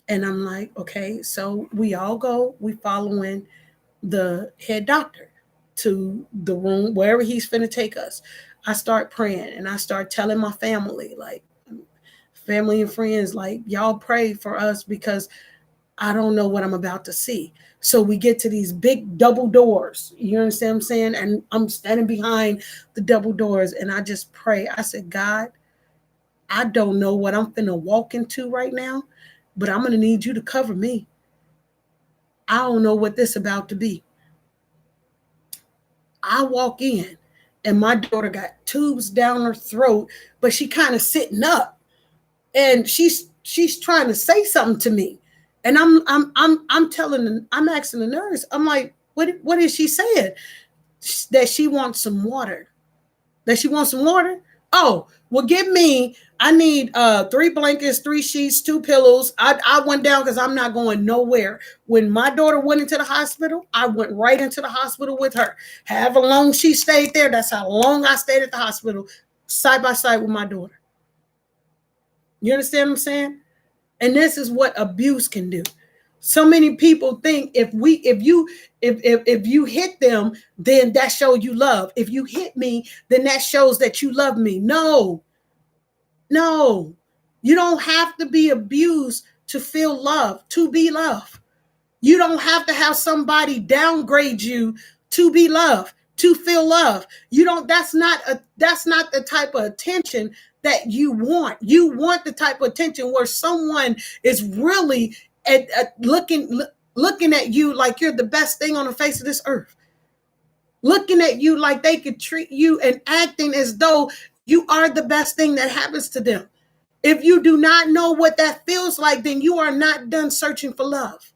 And I'm like, okay. So we all go, we following the head doctor to the room, wherever he's finna take us. I start praying and I start telling my family, like family and friends, like y'all pray for us because I don't know what I'm about to see. So we get to these big double doors. You understand what I'm saying? And I'm standing behind the double doors and I just pray. I said, God, I don't know what I'm finna walk into right now, but I'm gonna need you to cover me. I don't know what this about to be. I walk in and my daughter got tubes down her throat, but she kind of sitting up and she's trying to say something to me. And I'm telling I'm asking the nurse, I'm like, what is she saying? That she wants some water. That she wants some water? Oh, well, I need 3 blankets, 3 sheets, 2 pillows. I went down because I'm not going nowhere. When my daughter went into the hospital, I went right into the hospital with her. However long she stayed there, that's how long I stayed at the hospital, side by side with my daughter. You understand what I'm saying? And this is what abuse can do. So many people think if you hit them, then that shows you love. If you hit me, then that shows that you love me. No, you don't have to be abused to feel love, to be loved. You don't have to have somebody downgrade you to be loved, to feel love. You don't. That's not the type of attention that you want. You want the type of attention where someone is really looking at you like you're the best thing on the face of this earth. Looking at you like they could treat you and acting as though you are the best thing that happens to them. If you do not know what that feels like, then you are not done searching for love.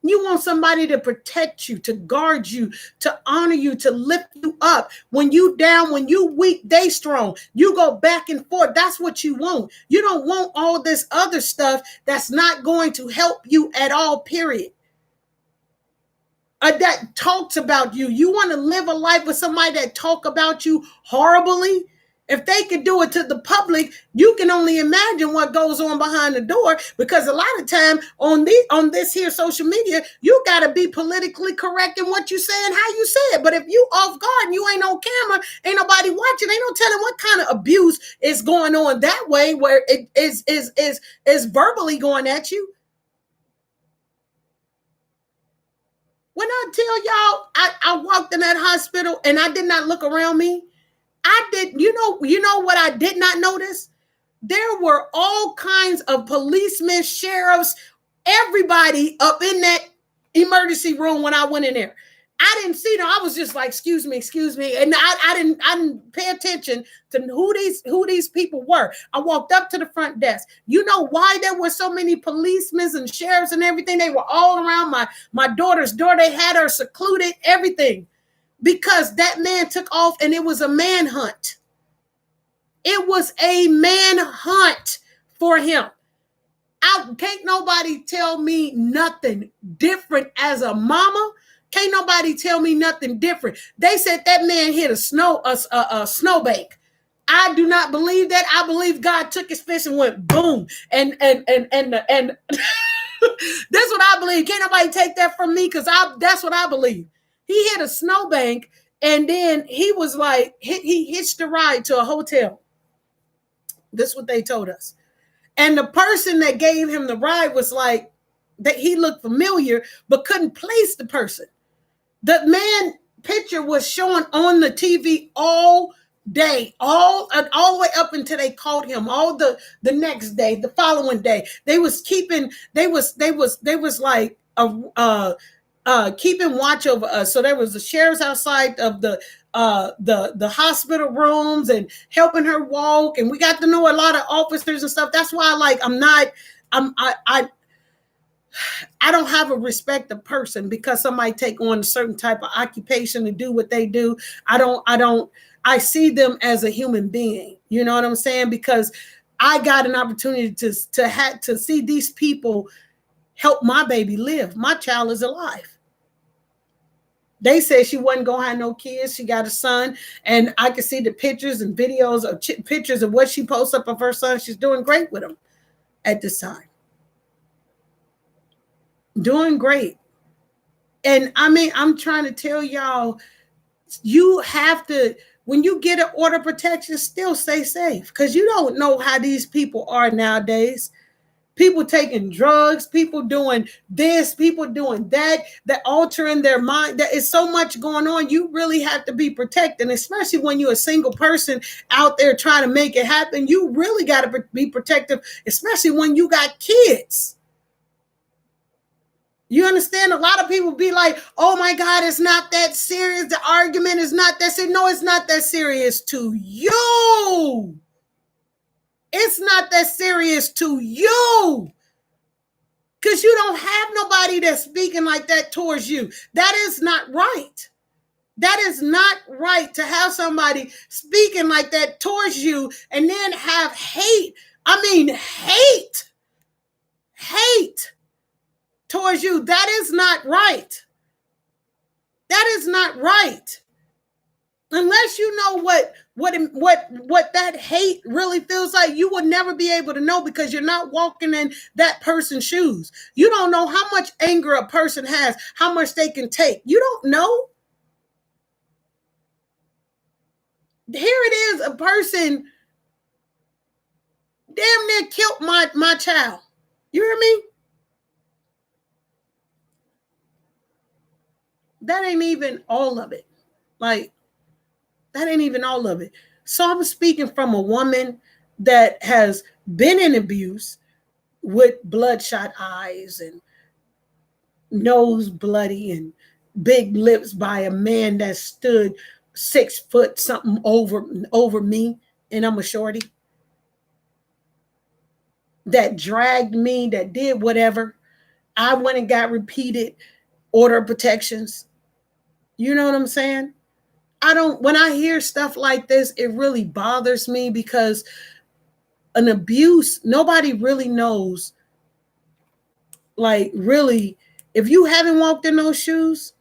You want somebody to protect you, to guard you, to honor you, to lift you up. When you down, when you weak, they strong. You go back and forth. That's what you want. You don't want all this other stuff that's not going to help you at all, period. That talks about you. You want to live a life with somebody that talk about you horribly? If they could do it to the public, you can only imagine what goes on behind the door, because a lot of time on this here social media, you got to be politically correct in what you say and how you say it. But if you off guard and you ain't on camera, ain't nobody watching, ain't no telling what kind of abuse is going on that way, where it is verbally going at you. When I tell y'all, I walked in that hospital and I did not look around me. You know what I did not notice? There were all kinds of policemen, sheriffs, everybody up in that emergency room when I went in there. I didn't see them. I was just like, excuse me. And I didn't pay attention to who these people were. I walked up to the front desk. You know why there were so many policemen and sheriffs and everything? They were all around my daughter's door. They had her secluded, everything. Because that man took off and it was a manhunt. It was a manhunt for him. Can't nobody tell me nothing different as a mama. Can't nobody tell me nothing different. They said that man hit a snowbank. I do not believe that. I believe God took his fist and went boom. And that's what I believe. Can't nobody take that from me, because that's what I believe. He hit a snowbank and then he was like, he hitched a ride to a hotel. This is what they told us. And the person that gave him the ride was like, that he looked familiar, but couldn't place the person. The man picture was showing on the TV all day, all the way up until they caught him. All the next day, the following day, they was like keeping watch over us. So there was the sheriffs outside of the hospital rooms and helping her walk, and we got to know a lot of officers and stuff. That's why I don't have a respect of person because somebody take on a certain type of occupation to do what they do. I see them as a human being. You know what I'm saying? Because I got an opportunity to see these people help my baby live. My child is alive. They said she wasn't going to have no kids. She got a son. And I could see the pictures and videos of pictures of what she posts up of her son. She's doing great with him at this time. Doing great. And I mean, I'm trying to tell y'all, you have to, when you get an order of protection, still stay safe. Because you don't know how these people are nowadays. People taking drugs, people doing this, people doing that altering their mind. There is so much going on. You really have to be protected, especially when you're a single person out there trying to make it happen. You really got to be protective, especially when you got kids. You understand? A lot of people be like, oh my God, it's not that serious. The argument is not that serious. No, it's not that serious to you. It's not that serious to you. Because you don't have nobody that's speaking like that towards you. That is not right. That is not right to have somebody speaking like that towards you and then have hate. I mean, hate towards you. That is not right. That is not right. Unless you know what that hate really feels like, you will never be able to know because you're not walking in that person's shoes. You don't know how much anger a person has, how much they can take. You don't know. Here it is, a person damn near killed my child. You hear me? That ain't even all of it. Like, that ain't even all of it. So I'm speaking from a woman that has been in abuse with bloodshot eyes and nose bloody and big lips by a man that stood 6 foot something over me, and I'm a shorty. That dragged me, that did whatever. I went and got repeated order of protections. You know what I'm saying? When I hear stuff like this, it really bothers me because an abuse, nobody really knows. Like, really, if you haven't walked in those shoes,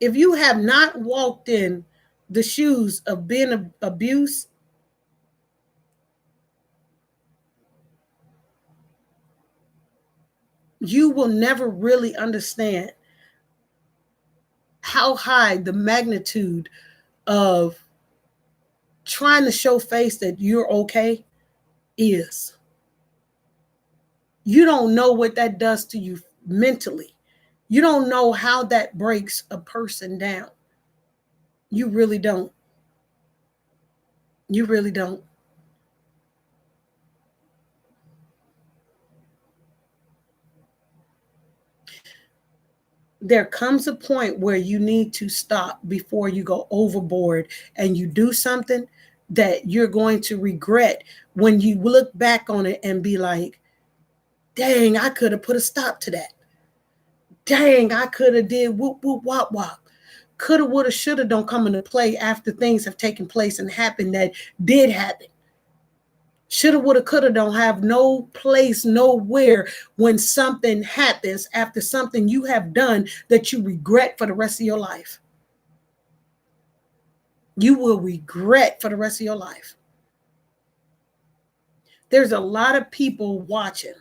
if you have not walked in the shoes of being abused, you will never really understand how high the magnitude of trying to show face that you're okay is. You don't know what that does to you mentally. You don't know how that breaks a person down. You really don't. You really don't. There comes a point where you need to stop before you go overboard and you do something that you're going to regret when you look back on it and be like, dang, I could have put a stop to that. Dang, I could have did whoop, whoop, wop, wop. Coulda, woulda, shoulda don't come into play after things have taken place and happened that did happen. Shoulda, woulda, coulda don't have no place, nowhere when something happens after something you have done that you regret for the rest of your life. You will regret for the rest of your life. There's a lot of people watching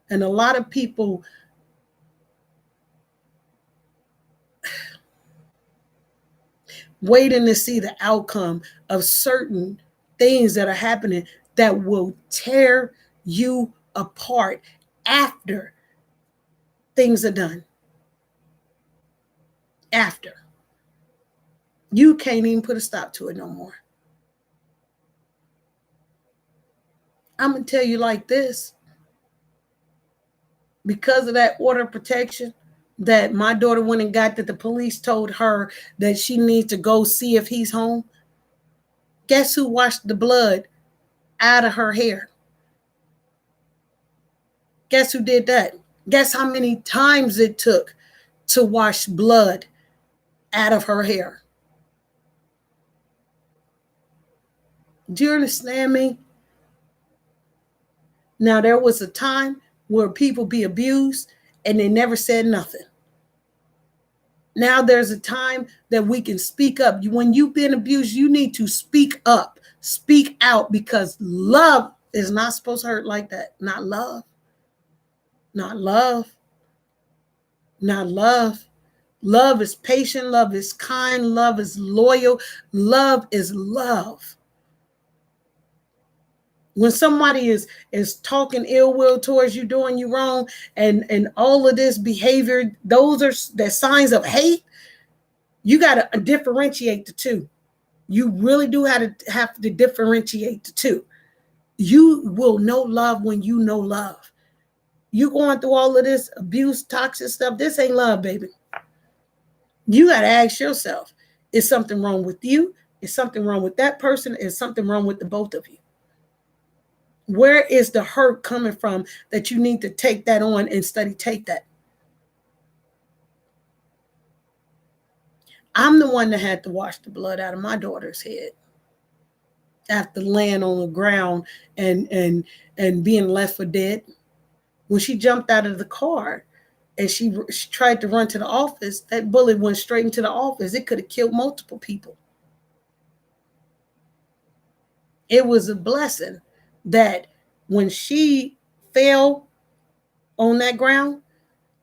and a lot of people waiting to see the outcome of certain things that are happening that will tear you apart after things are done. After. You can't even put a stop to it no more. I'm going to tell you like this. Because of that order of protection that my daughter went and got, that the police told her that she needs to go see if he's home. Guess who washed the blood out of her hair? Guess who did that? Guess how many times it took to wash blood out of her hair? Do you understand me? Now, there was a time where people be abused and they never said nothing. Now there's a time that we can speak up. When you've been abused, you need to speak up, speak out, because love is not supposed to hurt like that. Not love. Not love. Not love. Love is patient. Love is kind. Love is loyal. Love is love. When somebody is talking ill will towards you, doing you wrong, and all of this behavior, those are the signs of hate. You got to differentiate the two. You really do have to differentiate the two. You will know love when you know love. You going through all of this abuse, toxic stuff. This ain't love, baby. You got to ask yourself, is something wrong with you? Is something wrong with that person? Is something wrong with the both of you? Where is the hurt coming from that you need to take that on and take that? I'm the one that had to wash the blood out of my daughter's head after laying on the ground and being left for dead. When she jumped out of the car and she tried to run to the office, that bullet went straight into the office. It could have killed multiple people. It was a blessing that when she fell on that ground,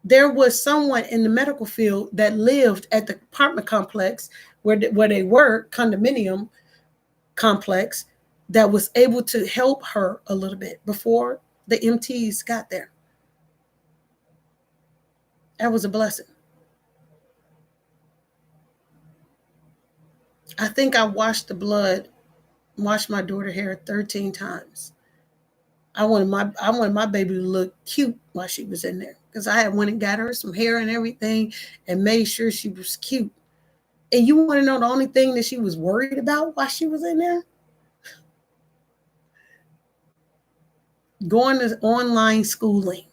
there was someone in the medical field that lived at the apartment complex where they were, condominium complex, that was able to help her a little bit before the MTs got there. That was a blessing. I think I washed my daughter's hair 13 times. I wanted my baby to look cute while she was in there, because I had went and got her some hair and everything and made sure she was cute. And you want to know the only thing that she was worried about while she was in there? Going to online schooling.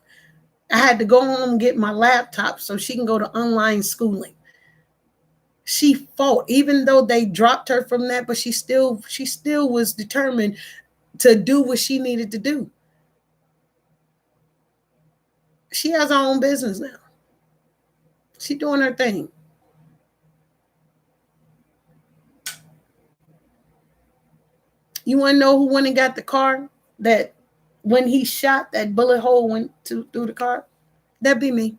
I had to go home and get my laptop so she can go to online schooling. She fought, even though they dropped her from that, but she still was determined to do what she needed to do. She has her own business now. She's doing her thing. You want to know who went and got the car that when he shot, that bullet hole went through the car? That'd be me.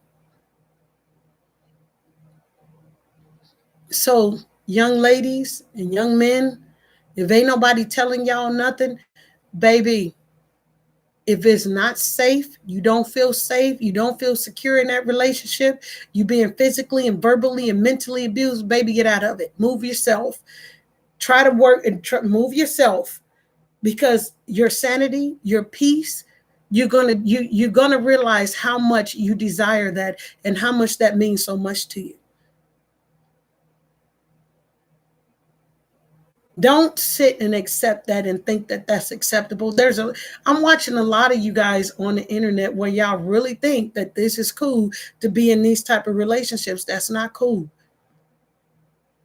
So, young ladies and young men, if ain't nobody telling y'all nothing, baby, if it's not safe, you don't feel safe, you don't feel secure in that relationship, you being physically and verbally and mentally abused, baby, get out of it. Move yourself. Try to work and move yourself, because your sanity, your peace, you're gonna realize how much you desire that and how much that means so much to you. Don't sit and accept that and think that that's acceptable. I'm watching a lot of you guys on the internet where y'all really think that this is cool to be in these type of relationships. That's not cool.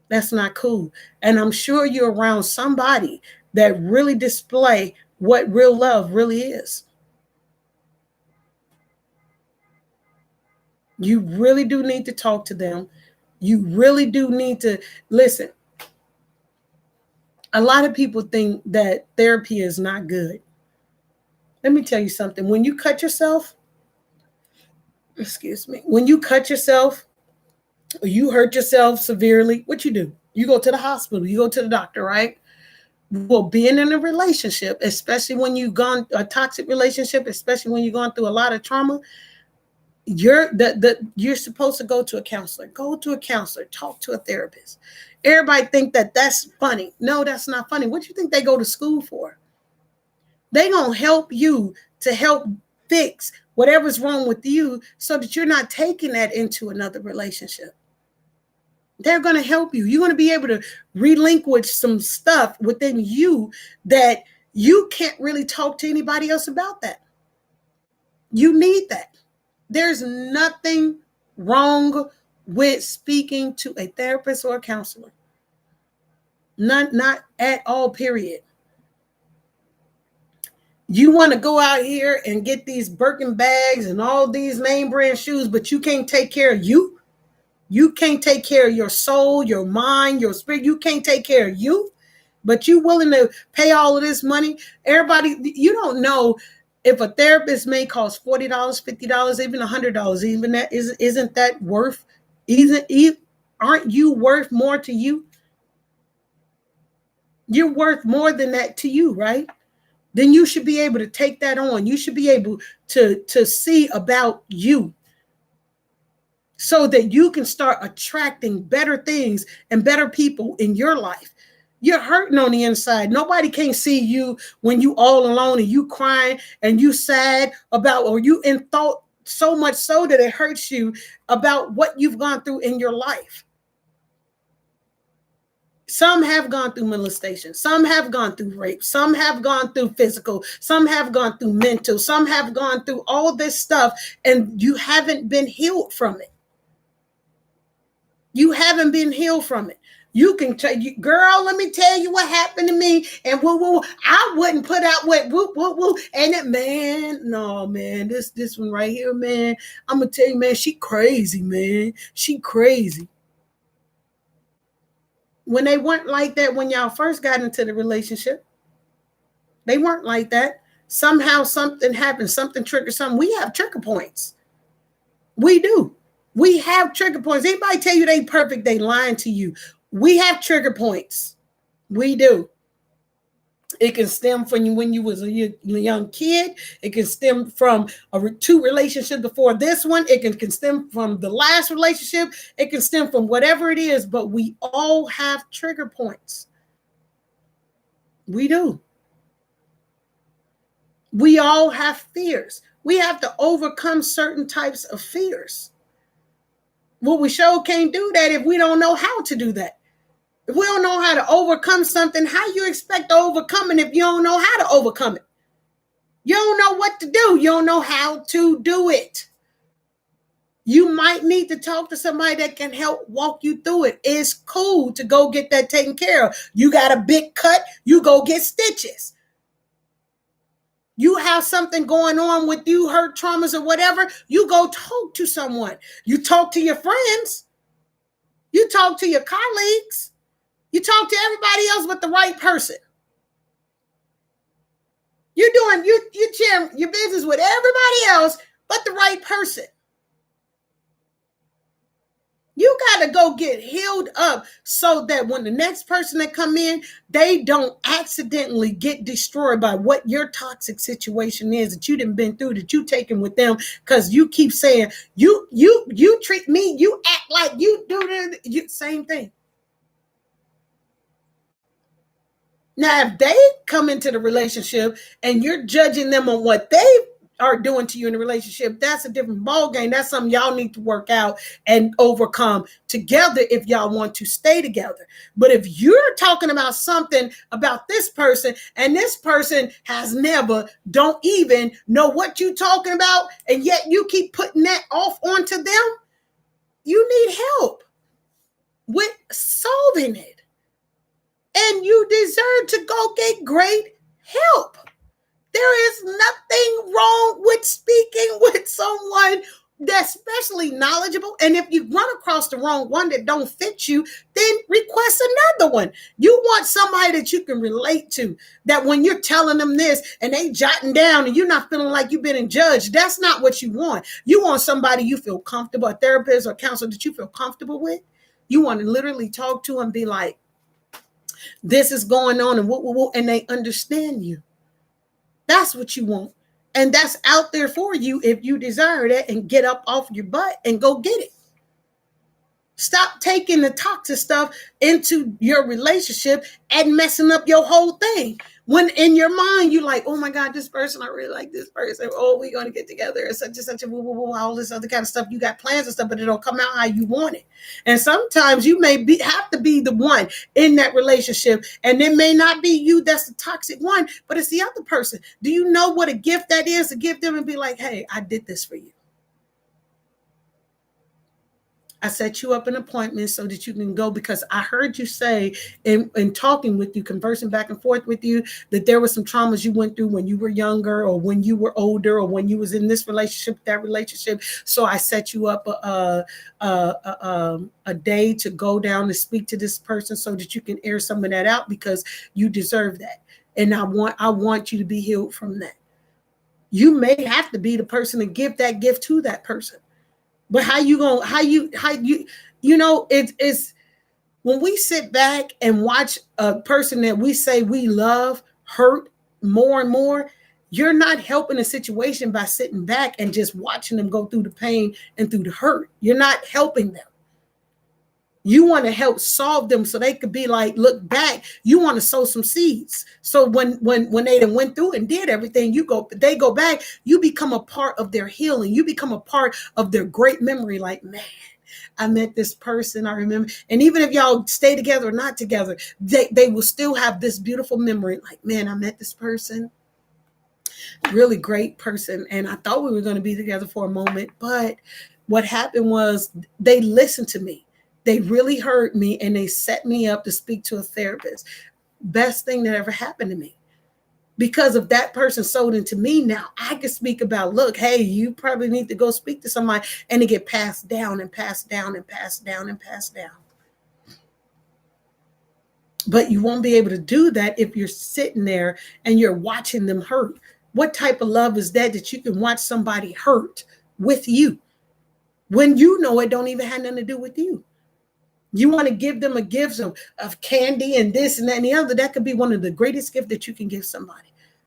That's not cool. And I'm sure you're around somebody that really display what real love really is. You really do need to talk to them. You really do need to listen. A lot of people think that therapy is not good. Let me tell you something. When you cut yourself, when you cut yourself or you hurt yourself severely, what you do? You go to the hospital, you go to the doctor, right? Well, being in a relationship, especially when you've gone a toxic relationship, especially when you're going through a lot of trauma, you're supposed to go to a counselor. Go to a counselor. Talk to a therapist. Everybody think that that's funny. No, that's not funny. What do you think they go to school for? They gonna help you to help fix whatever's wrong with you so that you're not taking that into another relationship. They're going to help you. You're going to be able to relinquish some stuff within you that you can't really talk to anybody else about that. You need that. There's nothing wrong with speaking to a therapist or a counselor. Not at all, period. You want to go out here and get these Birkin bags and all these name brand shoes, but you can't take care of you. You can't take care of your soul, your mind, your spirit. You can't take care of you, but you willing to pay all of this money. Everybody, you don't know if a therapist may cost $40, $50, even $100. Even that isn't that worth? Aren't you worth more to you? You're worth more than that to you, right? Then you should be able to take that on. You should be able to see about you, so that you can start attracting better things and better people in your life. You're hurting on the inside. Nobody can see you when you all alone and you crying and you sad about, or you in thought so much so that it hurts you about what you've gone through in your life. Some have gone through molestation. Some have gone through rape. Some have gone through physical. Some have gone through mental. Some have gone through all this stuff, and you haven't been healed from it. You haven't been healed from it. You can tell you, girl, let me tell you what happened to me. And woo woo, I wouldn't put out what woo woo woo. And that man, no, man, this one right here, man. I'm gonna tell you, man, she crazy, man. She crazy. When they weren't like that when y'all first got into the relationship, they weren't like that. Somehow something happened, something triggered something. We have trigger points. We do. We have trigger points. Anybody tell you they perfect, they lying to you. We have trigger points. We do. It can stem from when you was a young kid. It can stem from two relationships before this one. It can stem from the last relationship. It can stem from whatever it is, but we all have trigger points. We do. We all have fears. We have to overcome certain types of fears. Well, we sure can't do that if we don't know how to do that. If we don't know how to overcome something, how you expect to overcome it if you don't know how to overcome it? You don't know what to do. You don't know how to do it. You might need to talk to somebody that can help walk you through it. It's cool to go get that taken care of. You got a big cut, you go get stitches. You have something going on with you, hurt, traumas, or whatever, you go talk to someone. You talk to your friends. You talk to your colleagues. You talk to everybody else but the right person. You're doing, you share your business with everybody else but the right person. You got to go get healed up so that when the next person that come in, they don't accidentally get destroyed by what your toxic situation is that you done been through, that you taken with them, because you keep saying, you treat me, you act like you do the same thing. Now, if they come into the relationship and you're judging them on what they are doing to you in the relationship, that's a different ballgame. That's something y'all need to work out and overcome together if y'all want to stay together. But if you're talking about something about this person and this person has never, don't even know what you're talking about, and yet you keep putting that off onto them, you need help with solving it. And you deserve to go get great help. There is nothing wrong with speaking with someone that's especially knowledgeable. And if you run across the wrong one that don't fit you, then request another one. You want somebody that you can relate to, that when you're telling them this and they jotting down and you're not feeling like you've been judged, that's not what you want. You want somebody you feel comfortable, a therapist or counselor that you feel comfortable with. You want to literally talk to and be like, this is going on and they understand you. That's what you want. And that's out there for you if you desire that, and get up off your butt and go get it. Stop taking the toxic stuff into your relationship and messing up your whole thing. When in your mind, you're like, oh my God, this person, I really like this person. Oh, we're going to get together and such a all this other kind of stuff. You got plans and stuff, but it don't come out how you want it. And sometimes you may have to be the one in that relationship. And it may not be you that's the toxic one, but it's the other person. Do you know what a gift that is, to give them and be like, hey, I did this for you. I set you up an appointment so that you can go, because I heard you say in talking with you, conversing back and forth with you, that there were some traumas you went through when you were younger or when you were older or when you was in this relationship, that relationship. So I set you up a day to go down and speak to this person so that you can air some of that out, because you deserve that. And I want you to be healed from that. You may have to be the person to give that gift to that person. But it's when we sit back and watch a person that we say we love hurt more and more, you're not helping the situation by sitting back and just watching them go through the pain and through the hurt. You're not helping them. You want to help solve them so they could be like, look back. You want to sow some seeds. So when they done went through and did everything, they go back, you become a part of their healing. You become a part of their great memory. Like, man, I met this person, I remember. And even if y'all stay together or not together, they will still have this beautiful memory. Like, man, I met this person. Really great person. And I thought we were going to be together for a moment. But what happened was they listened to me. They really heard me and they set me up to speak to a therapist. Best thing that ever happened to me. Because of that person sold into me, now I can speak about, look, hey, you probably need to go speak to somebody, and it get passed down and passed down and passed down and passed down. But you won't be able to do that if you're sitting there and you're watching them hurt. What type of love is that you can watch somebody hurt with you when you know it don't even have nothing to do with you? You want to give them a gift of candy and this and that and the other. That could be one of the greatest gifts that you can give somebody.